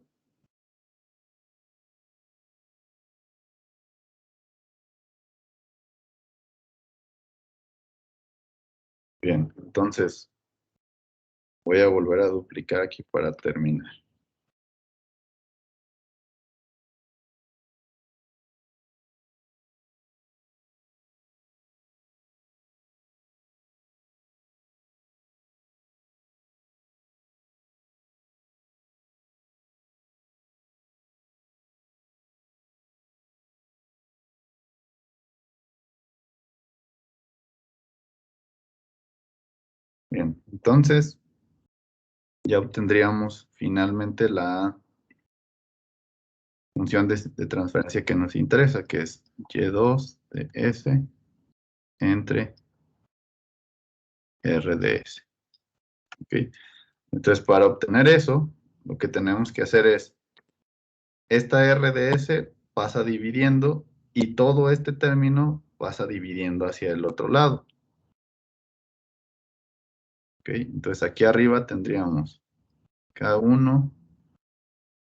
Bien, entonces voy a volver a duplicar aquí para terminar. Entonces, ya obtendríamos finalmente la función de transferencia que nos interesa, que es y2 de s entre r de s. ¿Okay? Entonces, para obtener eso, lo que tenemos que hacer es, esta r de s pasa dividiendo y todo este término pasa dividiendo hacia el otro lado. ¿Okay? Entonces, aquí arriba tendríamos K1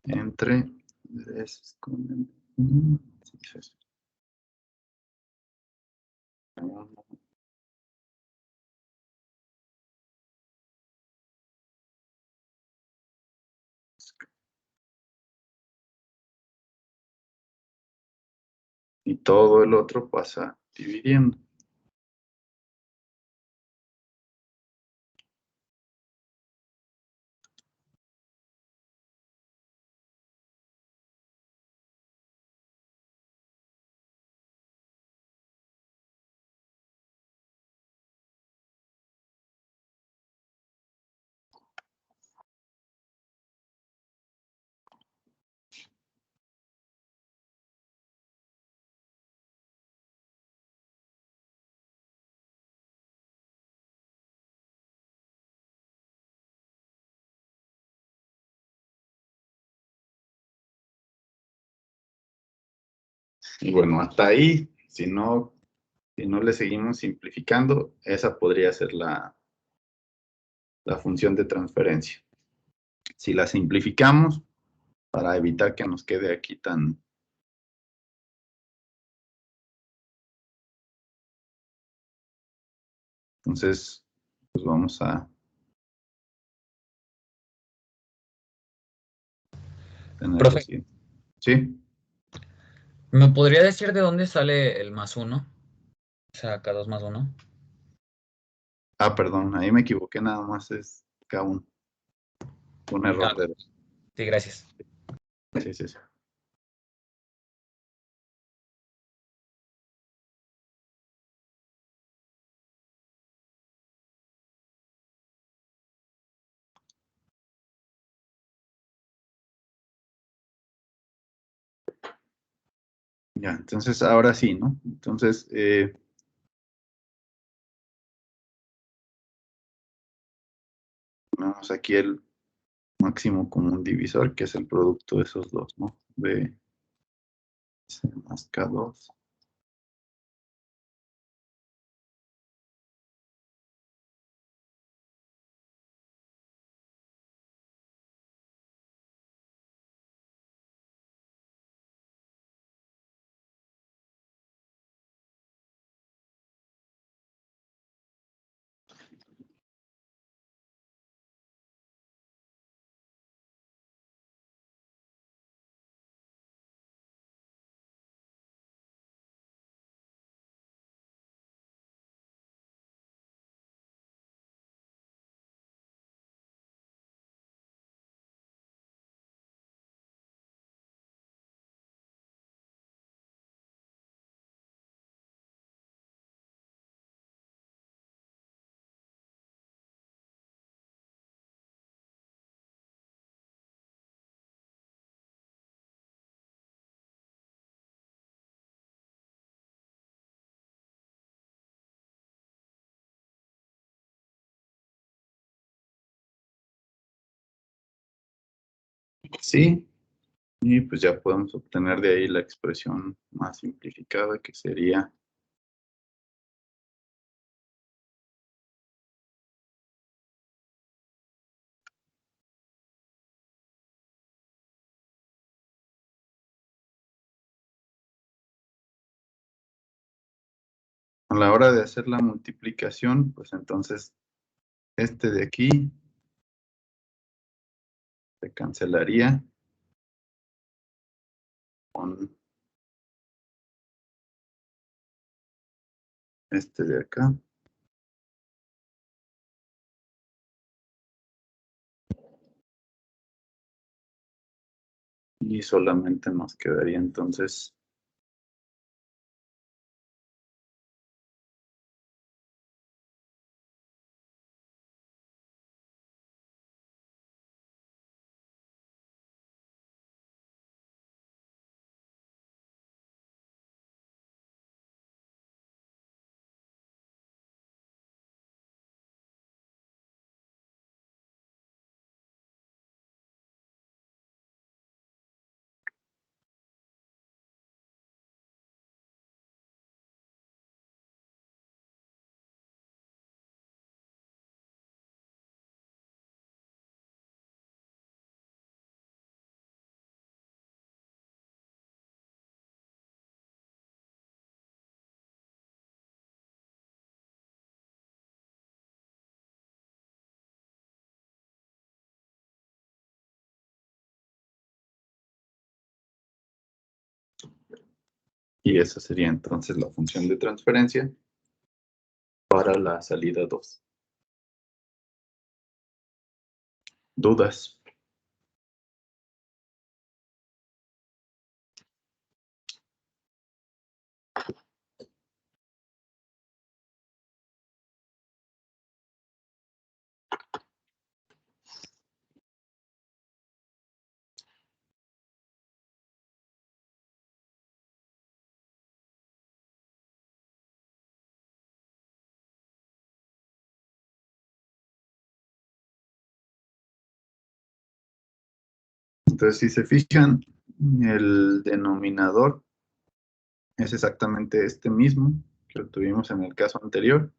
entre s con y todo el otro pasa dividiendo. Y bueno, hasta ahí, si no le seguimos simplificando, esa podría ser la función de transferencia. Si la simplificamos, para evitar que nos quede aquí tan... Entonces, pues vamos a tener
Profe,
así. ¿Sí?
¿me podría decir de dónde sale el +1? O sea, K2 más 1.
Ah, perdón, ahí me equivoqué, nada más es K1. Un error
Ah,
de...
sí, gracias.
Sí, sí, sí. Ya, entonces ahora sí, ¿no? Entonces, vamos aquí el máximo común divisor, que es el producto de esos dos, ¿no? De C más K2. Sí, y pues ya podemos obtener de ahí la expresión más simplificada, que sería a la hora de hacer la multiplicación, pues entonces este de aquí se cancelaría con este de acá. Y solamente nos quedaría entonces Y esa sería entonces la función de transferencia para la salida 2. ¿Dudas? Entonces, si se fijan, el denominador es exactamente este mismo que obtuvimos en el caso anterior.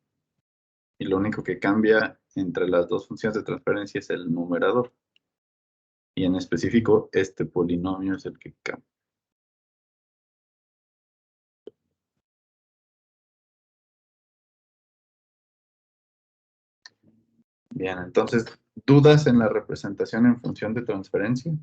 Y lo único que cambia entre las dos funciones de transferencia es el numerador. Y en específico, este polinomio es el que cambia. Bien, entonces, ¿dudas en la representación en función de transferencia?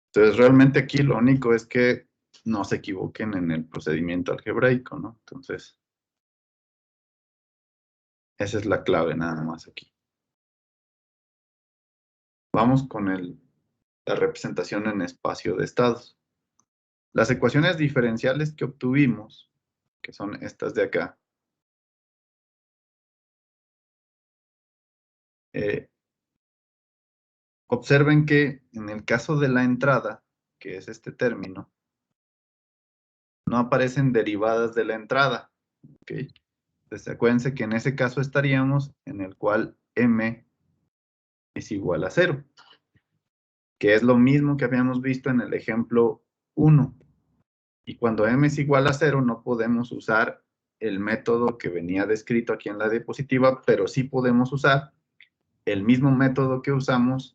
Entonces, realmente aquí lo único es que no se equivoquen en el procedimiento algebraico, ¿no? Entonces, esa es la clave nada más aquí. Vamos con la representación en espacio de estados. Las ecuaciones diferenciales que obtuvimos, que son estas de acá, observen que en el caso de la entrada, que es este término, no aparecen derivadas de la entrada. ¿Ok? Entonces acuérdense que en ese caso estaríamos en el cual m es igual a 0, que es lo mismo que habíamos visto en el ejemplo 1. Y cuando m es igual a 0 no podemos usar el método que venía descrito aquí en la diapositiva, pero sí podemos usar el mismo método que usamos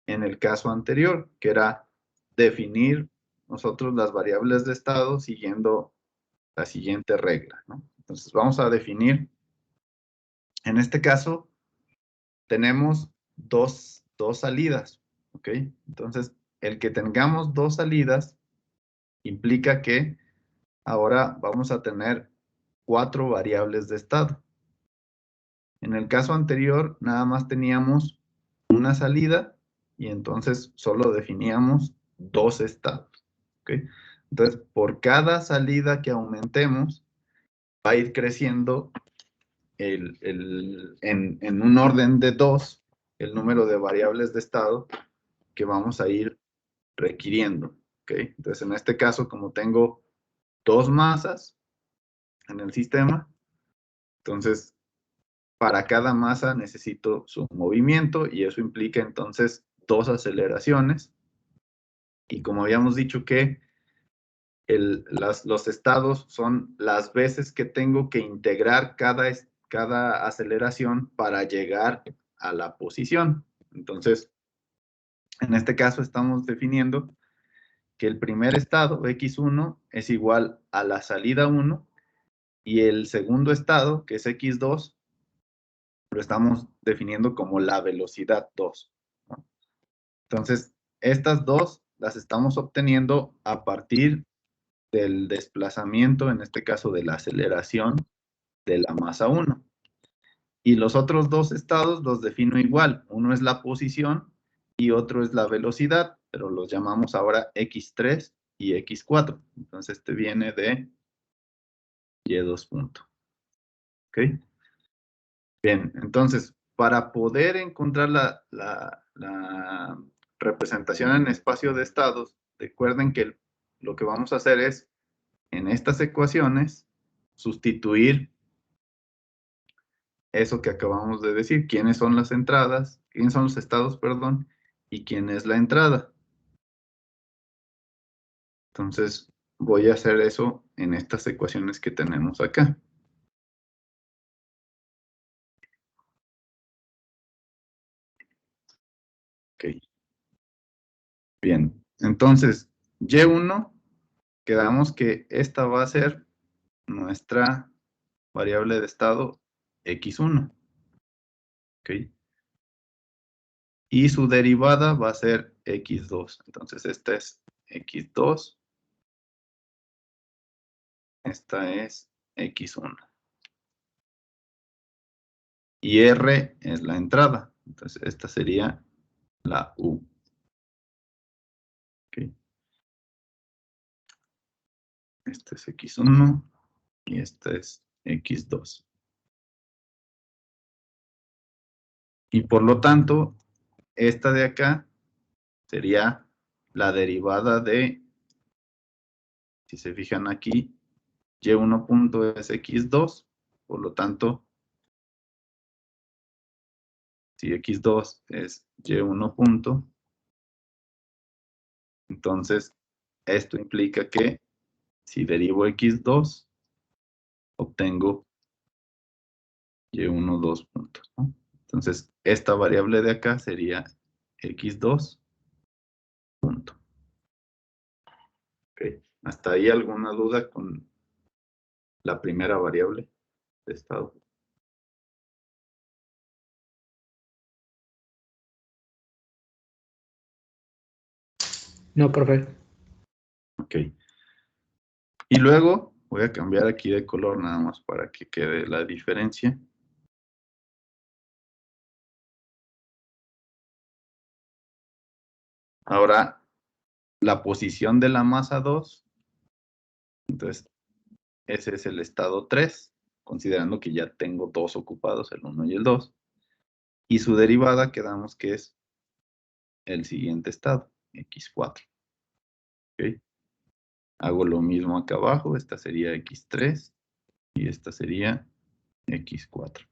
en el caso anterior, que era definir nosotros las variables de estado siguiendo la siguiente regla, ¿no? Entonces vamos a definir, en este caso, tenemos dos salidas, ¿ok? Entonces, el que tengamos dos salidas implica que ahora vamos a tener 4 variables de estado. En el caso anterior, nada más teníamos una salida y entonces solo definíamos 2 estados, ¿ok? Entonces, por cada salida que aumentemos, va a ir creciendo en un orden de 2 el número de variables de estado que vamos a ir requiriendo, ¿ok? Entonces, en este caso, como tengo 2 masas en el sistema, entonces, para cada masa necesito su movimiento y eso implica entonces 2 aceleraciones. Y como habíamos dicho que los estados son las veces que tengo que integrar cada aceleración para llegar a la posición. Entonces, en este caso estamos definiendo que el primer estado, x1, es igual a la salida 1 y el segundo estado, que es x2, lo estamos definiendo como la velocidad 2, ¿no? Entonces, estas dos las estamos obteniendo a partir del desplazamiento, en este caso de la aceleración de la masa 1. Y los otros dos estados los defino igual. Uno es la posición y otro es la velocidad, pero los llamamos ahora x3 y x4. Entonces, este viene de y2 punto. ¿Ok? Bien, entonces, para poder encontrar la representación en espacio de estados, recuerden que lo que vamos a hacer es, en estas ecuaciones, sustituir eso que acabamos de decir, quiénes son las entradas, quiénes son los estados, perdón, y quién es la entrada. Entonces, voy a hacer eso en estas ecuaciones que tenemos acá. Ok. Bien, entonces, Y1, quedamos que esta va a ser nuestra variable de estado x1. ¿Ok? Y su derivada va a ser x2. Entonces, esta es x2. Esta es x1. Y R es la entrada. Entonces, esta sería la U. ¿Ok? Este es x1 y este es x2. Y por lo tanto, esta de acá sería la derivada de, si se fijan aquí, y1 punto es x2, por lo tanto, si x2 es y1 punto, entonces esto implica que si derivo x2, obtengo y1, 2 puntos, ¿no? Entonces, esta variable de acá sería x2 punto. Ok. ¿Hasta ahí alguna duda con la primera variable de estado?
No, profe.
Ok. Y luego voy a cambiar aquí de color nada más para que quede la diferencia. Ahora, la posición de la masa 2, entonces, ese es el estado 3, considerando que ya tengo dos ocupados, el 1 y el 2. Y su derivada quedamos que es el siguiente estado, x4. ¿Ok? Hago lo mismo acá abajo, esta sería x3 y esta sería x4.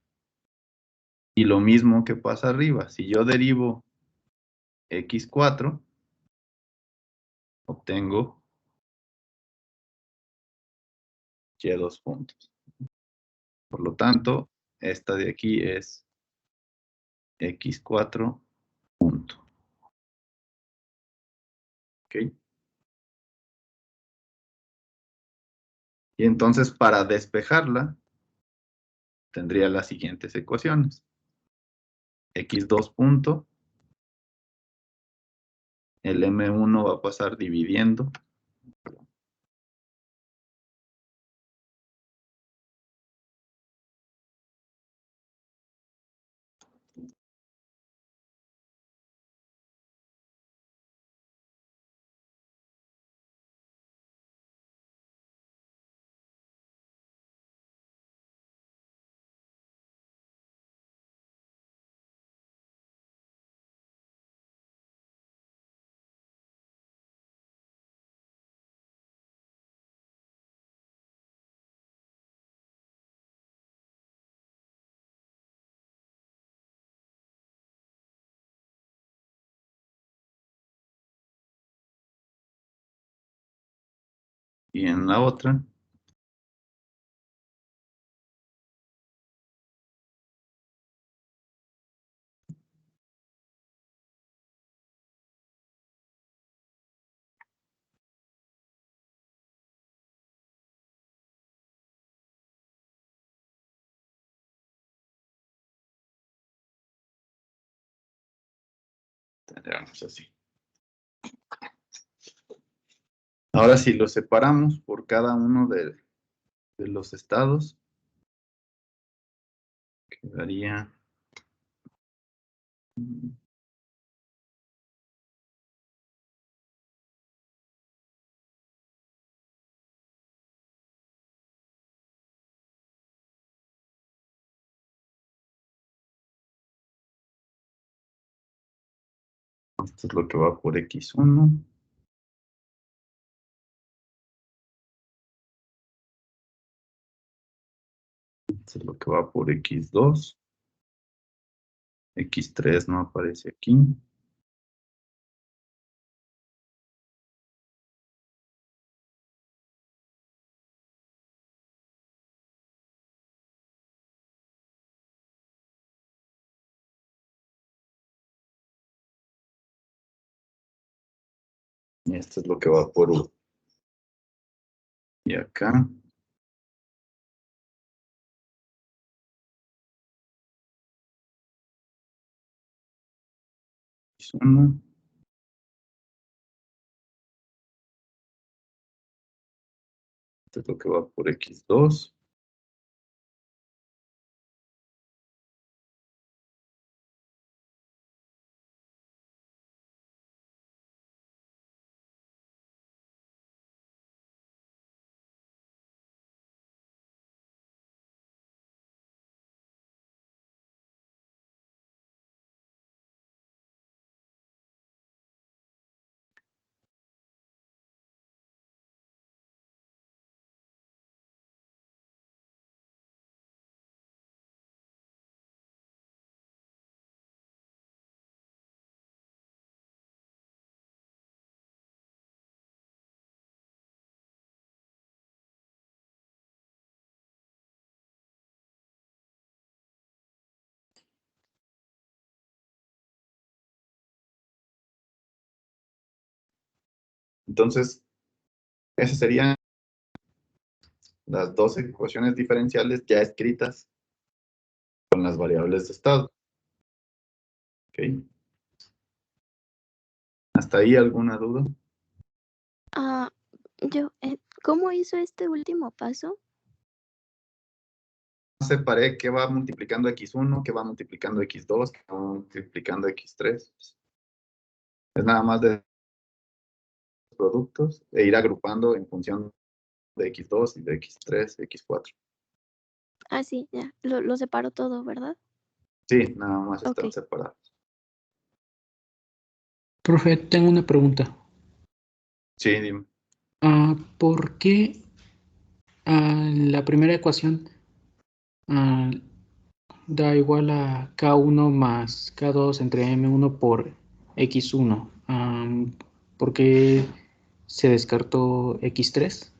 Y lo mismo que pasa arriba, si yo derivo x4, obtengo y2 puntos. Por lo tanto, esta de aquí es x4 punto. ¿Ok? Y entonces, para despejarla, tendría las siguientes ecuaciones. x2 punto, el m1 va a pasar dividiendo. Y en la otra, tendríamos así. Ahora, si lo separamos por cada uno de los estados, quedaría... Esto es lo que va por x1. Esto es lo que va por x2. x3 no aparece aquí. Y esto es lo que va por u. Y acá X1. Esto es lo que va por X2. Entonces, esas serían las dos ecuaciones diferenciales ya escritas con las variables de estado. ¿Ok? ¿Hasta ahí alguna duda?
¿Cómo hizo este último paso?
Separé qué va multiplicando X1, qué va multiplicando X2, qué va multiplicando X3. Es nada más de productos e ir agrupando en función de X2 y de X3, X4.
Ah, sí, ya, lo separo todo, ¿verdad?
Sí, nada más
Ok.
están separados.
Profe, tengo una pregunta.
Sí, dime.
¿Por qué la primera ecuación ah, da igual a K1 más K2 entre M1 por X1? ¿Por qué se descartó X3?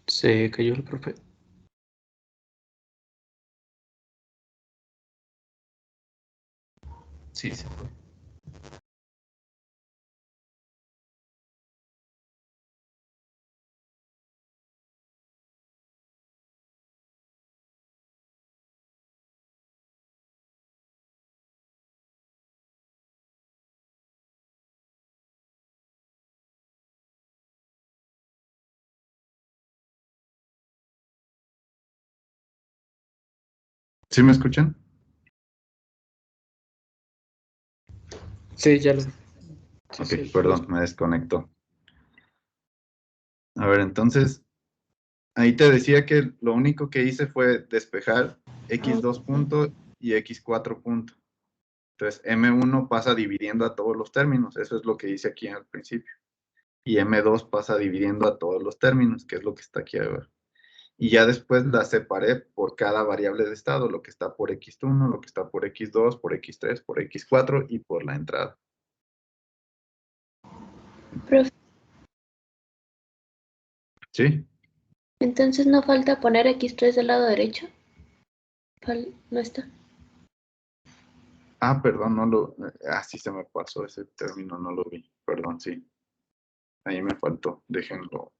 Se cayó el profe.
Sí, se fue. ¿Sí me escuchan?
Sí, ya lo.
Ok, perdón, me desconectó. A ver, entonces, ahí te decía que lo único que hice fue despejar X2 punto y X4 punto. Entonces, M1 pasa dividiendo a todos los términos, eso es lo que hice aquí al principio. Y M2 pasa dividiendo a todos los términos, que es lo que está aquí a ver. Y ya después la separé por cada variable de estado, lo que está por X1, lo que está por X2, por X3, por X4 y por la entrada.
Profe,
¿Sí?
entonces no falta poner X3 del lado derecho. No está.
Ah, perdón, no lo... Ah, sí se me pasó ese término, no lo vi. Perdón, sí. Ahí me faltó, déjenlo.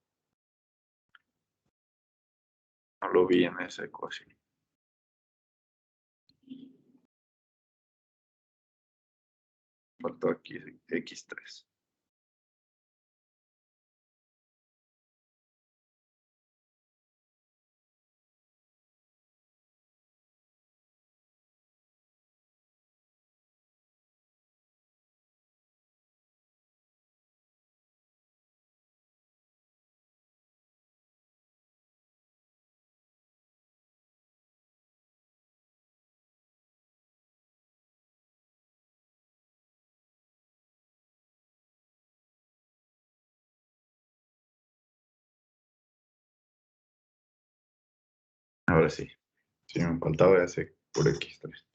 No lo vi en esa ecuación. Faltó aquí X3. Ahora sí. Sí, me faltaba ese por X3.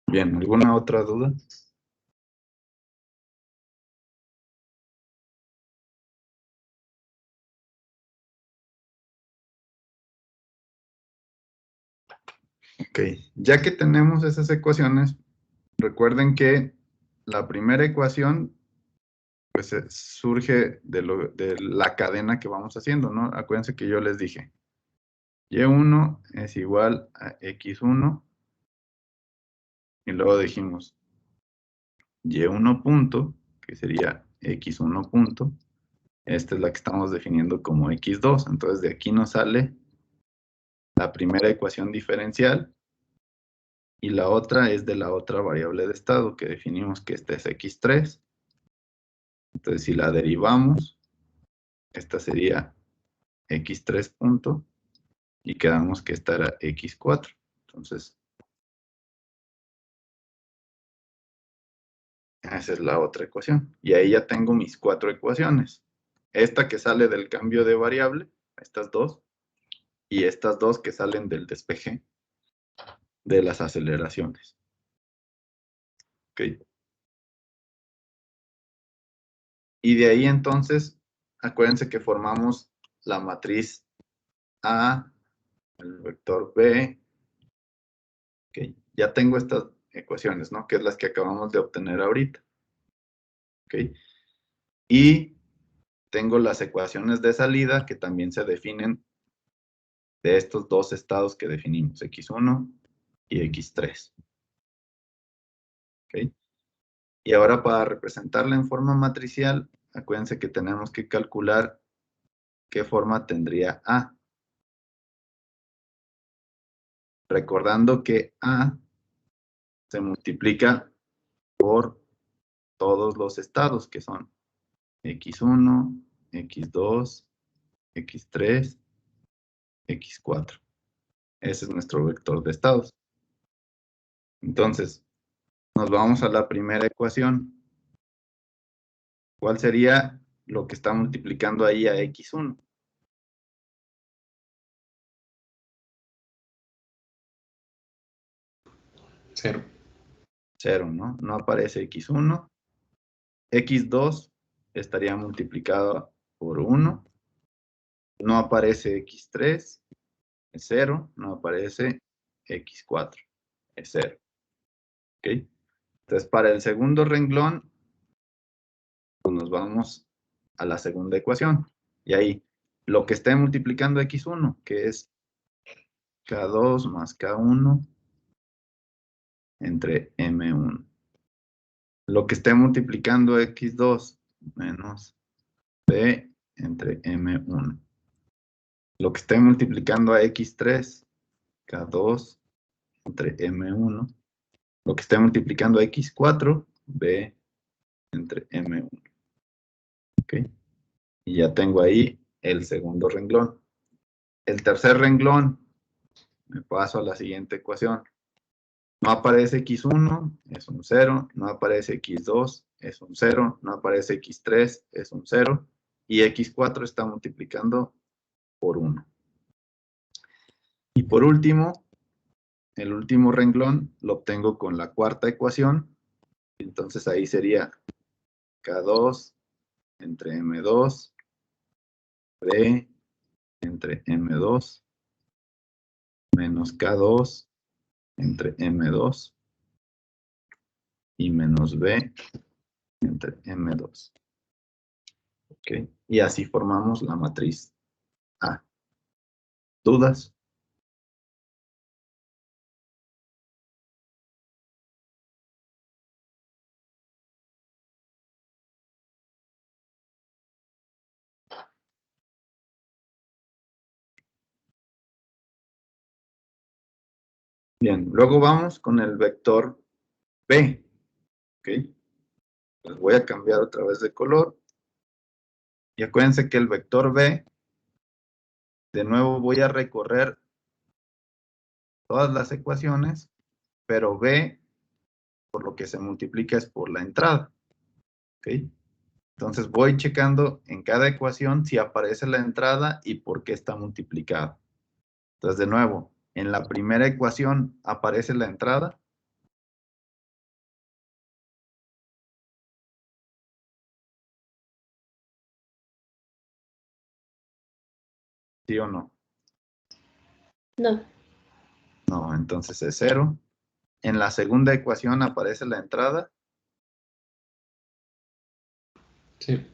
Bien, ¿alguna otra duda? Ok, ya que tenemos esas ecuaciones, recuerden que la primera ecuación pues surge de la cadena que vamos haciendo, ¿no? Acuérdense que yo les dije, Y1 es igual a X1, y luego dijimos Y1 punto, que sería X1 punto, esta es la que estamos definiendo como X2, entonces de aquí nos sale la primera ecuación diferencial, y la otra es de la otra variable de estado, que definimos que esta es X3. Entonces, si la derivamos, esta sería X3 punto, y quedamos que esta era X4. Entonces, esa es la otra ecuación. Y ahí ya tengo mis 4 ecuaciones. Esta que sale del cambio de variable, estas dos, y estas dos que salen del despeje de las aceleraciones. ¿Ok? Y de ahí entonces, acuérdense que formamos la matriz A, el vector B. ¿Ok? Ya tengo estas ecuaciones, ¿no? Que es las que acabamos de obtener ahorita. ¿Ok? Y tengo las ecuaciones de salida que también se definen de estos dos estados que definimos, X1 y X3. ¿Ok? Y ahora para representarla en forma matricial, acuérdense que tenemos que calcular qué forma tendría A. Recordando que A se multiplica por todos los estados que son X1, X2, X3, X4. Ese es nuestro vector de estados. Entonces, nos vamos a la primera ecuación. ¿Cuál sería lo que está multiplicando ahí a X1?
Cero.
0, ¿no? No aparece X1. X2 estaría multiplicado por 1. No aparece X3, es 0. No aparece X4, es 0. ¿Ok? Entonces, para el segundo renglón, pues nos vamos a la segunda ecuación. Y ahí, lo que esté multiplicando X1, que es K2 más K1 entre M1. Lo que esté multiplicando X2 menos B entre M1. Lo que esté multiplicando a X3, K2 entre M1. Lo que esté multiplicando a X4, B entre M1. ¿Ok? Y ya tengo ahí el segundo renglón. El tercer renglón, me paso a la siguiente ecuación. No aparece X1, es un 0. No aparece X2, es un 0. No aparece X3, es un 0. Y X4 está multiplicando por 1. Y por último, el último renglón lo obtengo con la cuarta ecuación. Entonces ahí sería K2 entre M2, B entre M2, menos K2 entre M2 y menos B entre M2. ¿Ok? Y así formamos la matriz A. ¿Dudas? Bien, luego vamos con el vector B. ¿Ok? Les voy a cambiar otra vez de color. Y acuérdense que el vector B, de nuevo voy a recorrer todas las ecuaciones, pero B, por lo que se multiplica es por la entrada. ¿Ok? Entonces voy checando en cada ecuación si aparece la entrada y por qué está multiplicado. Entonces, de nuevo, en la primera ecuación aparece la entrada. ¿Sí o no?
No.
No, entonces es 0. En la segunda ecuación aparece la entrada.
Sí.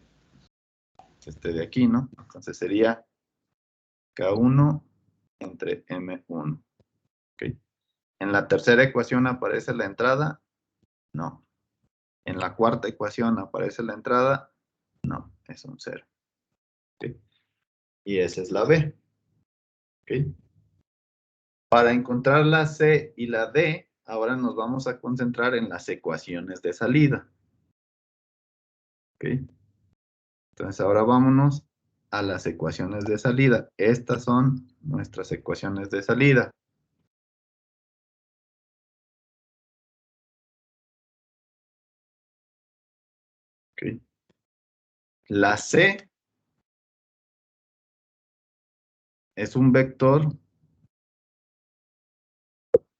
Este de aquí, ¿no? Entonces sería K1 entre M1. ¿Okay? En la tercera ecuación aparece la entrada. No. En la cuarta ecuación aparece la entrada. No, es un 0. ¿Okay? Y esa es la B. ¿Okay? Para encontrar la C y la D, ahora nos vamos a concentrar en las ecuaciones de salida. ¿Okay? Entonces ahora vámonos a las ecuaciones de salida. Estas son nuestras ecuaciones de salida. ¿Okay? La C es un vector.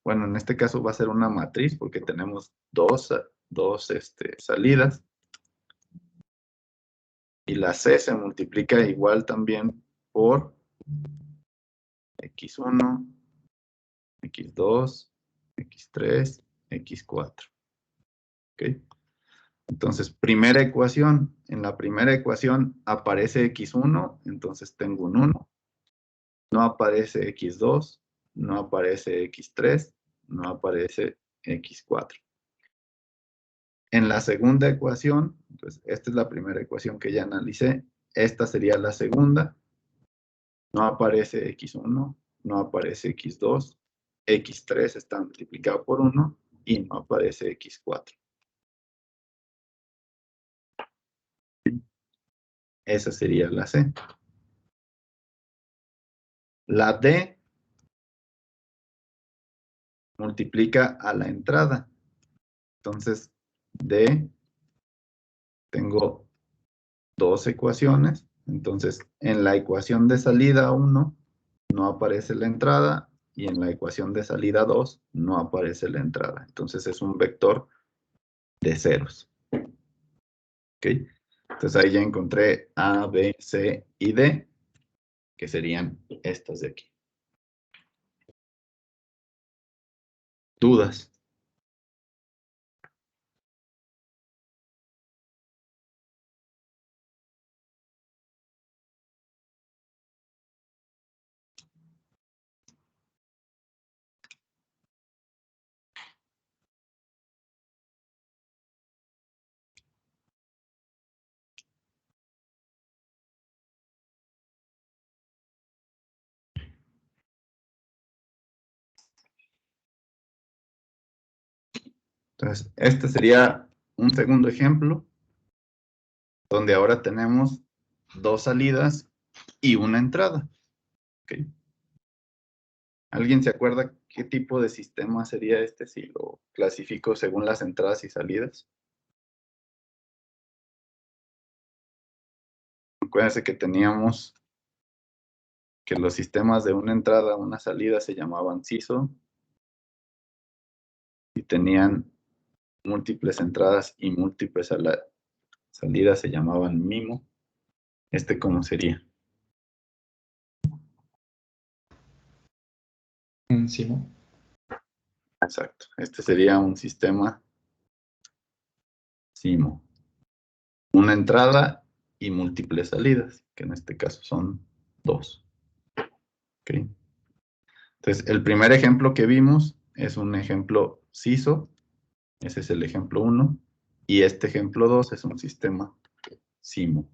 Bueno, en este caso va a ser una matriz porque tenemos dos salidas. Y la C se multiplica igual también por X1, X2, X3, X4. ¿Ok? Entonces, primera ecuación. En la primera ecuación aparece X1, entonces tengo un 1. No aparece X2, no aparece X3, no aparece X4. En la segunda ecuación, pues esta es la primera ecuación que ya analicé. Esta sería la segunda. No aparece X1, no aparece X2, X3 está multiplicado por 1 y no aparece X4. Esa sería la C. La D multiplica a la entrada. Entonces, D, tengo dos ecuaciones. Entonces, en la ecuación de salida 1 no aparece la entrada y en la ecuación de salida 2 no aparece la entrada. Entonces, es un vector de ceros. ¿Ok? Entonces, ahí ya encontré A, B, C y D, que serían estas de aquí. ¿Dudas? Entonces, este sería un segundo ejemplo, donde ahora tenemos dos salidas y una entrada. ¿Okay? ¿Alguien se acuerda qué tipo de sistema sería este si lo clasifico según las entradas y salidas? Acuérdense que teníamos que los sistemas de una entrada, una salida se llamaban SISO y tenían múltiples entradas y múltiples salidas se llamaban MIMO. ¿Este cómo sería?
Un SIMO.
Exacto. Este sería un sistema SIMO. Una entrada y múltiples salidas, que en este caso son 2. ¿Okay? Entonces, el primer ejemplo que vimos es un ejemplo SISO. Ese es el ejemplo 1. Y este ejemplo 2 es un sistema SIMO.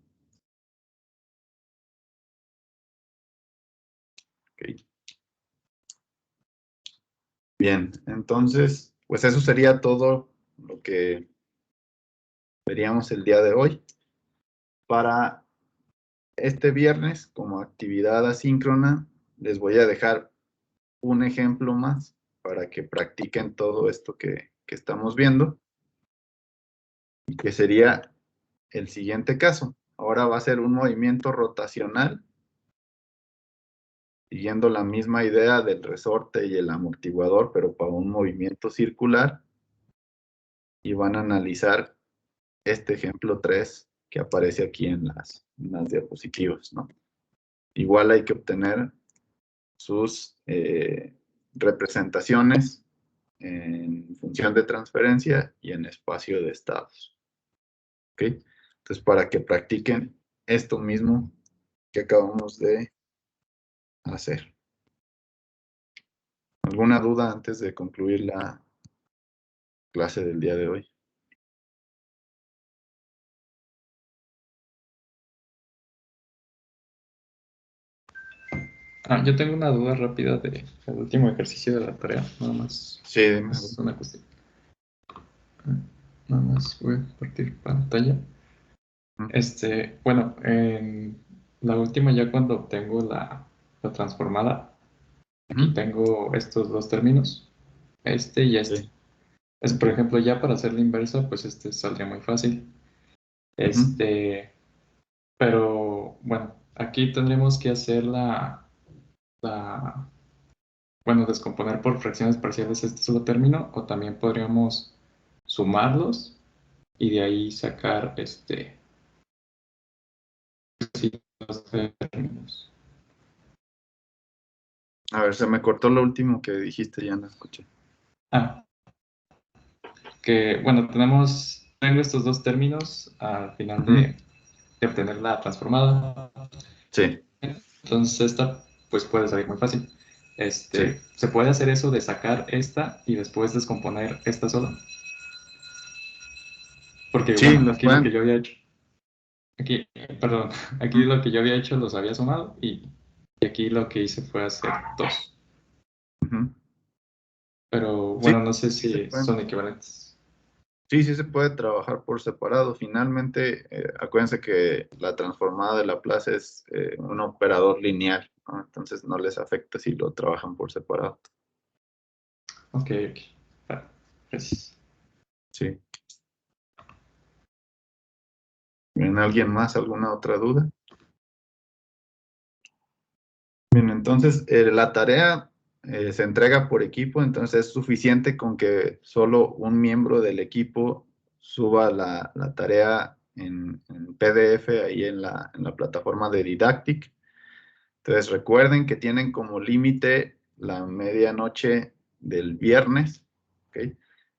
¿Okay? Bien, entonces, pues eso sería todo lo que veríamos el día de hoy. Para este viernes, como actividad asíncrona, les voy a dejar un ejemplo más para que practiquen todo esto que estamos viendo. Y que sería el siguiente caso. Ahora va a ser un movimiento rotacional, siguiendo la misma idea del resorte y el amortiguador, pero para un movimiento circular. Y van a analizar este ejemplo 3 que aparece aquí en las diapositivas, ¿no? Igual hay que obtener sus representaciones en función de transferencia y en espacio de estados. ¿Ok? Entonces, para que practiquen esto mismo que acabamos de hacer. ¿Alguna duda antes de concluir la clase del día de hoy?
Yo tengo una duda rápida del último ejercicio de la tarea, nada más.
Sí, dime.
Es una cuestión. Nada más voy a compartir pantalla. Bueno, en la última ya cuando obtengo la transformada, aquí tengo estos dos términos, este y este.
Sí.
Por ejemplo, ya para hacer la inversa, pues este saldría muy fácil. Pero bueno, aquí tendremos que hacer bueno, descomponer por fracciones parciales este solo término, o también podríamos sumarlos y de ahí sacar los términos.
A ver, se me cortó lo último que dijiste, ya no escuché.
Que bueno, tengo estos dos términos al final de obtener la transformada.
Sí.
Entonces esta pues puede salir muy fácil.
Sí.
¿Se puede hacer eso de sacar esta y después descomponer esta sola? Porque
Sí,
bueno,
los
aquí
pueden.
lo que yo había hecho, aquí lo que yo había hecho los había sumado y aquí lo que hice fue hacer dos. Pero bueno,
Sí,
no sé
sí
si son equivalentes.
Sí, sí se puede trabajar por separado. Finalmente, acuérdense que la transformada de Laplace es un operador lineal, ¿no? Entonces no les afecta si lo trabajan por separado.
Ok. Vale, gracias.
Sí. ¿Bien, alguien más? ¿Alguna otra duda? Bien, entonces la tarea se entrega por equipo, entonces es suficiente con que solo un miembro del equipo suba la tarea en PDF ahí en la plataforma de Didactic. Entonces recuerden que tienen como límite la medianoche del viernes, ¿ok?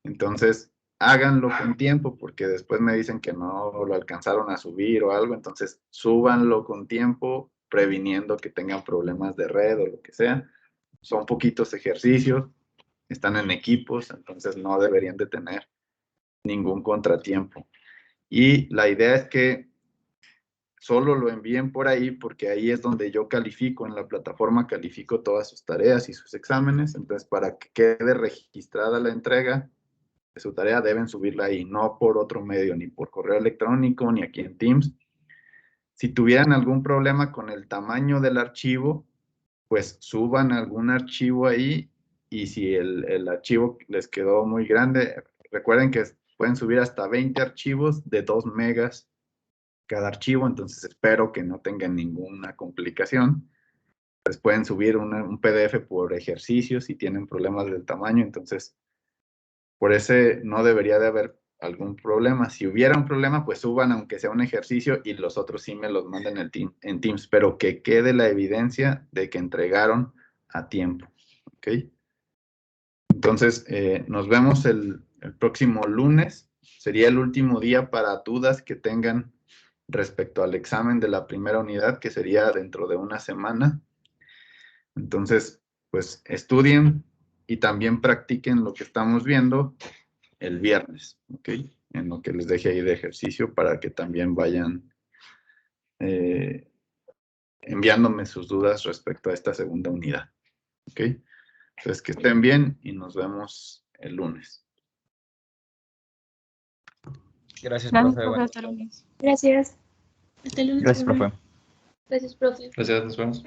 Entonces háganlo con tiempo porque después me dicen que no lo alcanzaron a subir o algo, entonces súbanlo con tiempo previniendo que tengan problemas de red o lo que sea. Son poquitos ejercicios, están en equipos, entonces no deberían de tener ningún contratiempo. Y la idea es que solo lo envíen por ahí porque ahí es donde yo califico, en la plataforma califico todas sus tareas y sus exámenes, entonces para que quede registrada la entrega de su tarea deben subirla ahí, no por otro medio, ni por correo electrónico, ni aquí en Teams. Si tuvieran algún problema con el tamaño del archivo, pues suban algún archivo ahí y si el archivo les quedó muy grande, recuerden que pueden subir hasta 20 archivos de 2 megas cada archivo, entonces espero que no tengan ninguna complicación. Pues pueden subir un PDF por ejercicio si tienen problemas del tamaño, entonces por ese no debería de haber algún problema. Si hubiera un problema, pues suban aunque sea un ejercicio y los otros sí me los manden en Teams, pero que quede la evidencia de que entregaron a tiempo. ¿Ok? Entonces, nos vemos el próximo lunes. Sería el último día para dudas que tengan respecto al examen de la primera unidad, que sería dentro de una semana. Entonces, pues estudien y también practiquen lo que estamos viendo el viernes, ¿ok? En lo que les deje ahí de ejercicio para que también vayan enviándome sus dudas respecto a esta segunda unidad, ¿ok? Entonces, que estén bien y nos vemos el lunes.
Gracias,
Gracias,
profe.
profe. Hasta lunes.
Gracias. Hasta el lunes.
Gracias, profe.
Gracias, profe.
Gracias, nos vemos.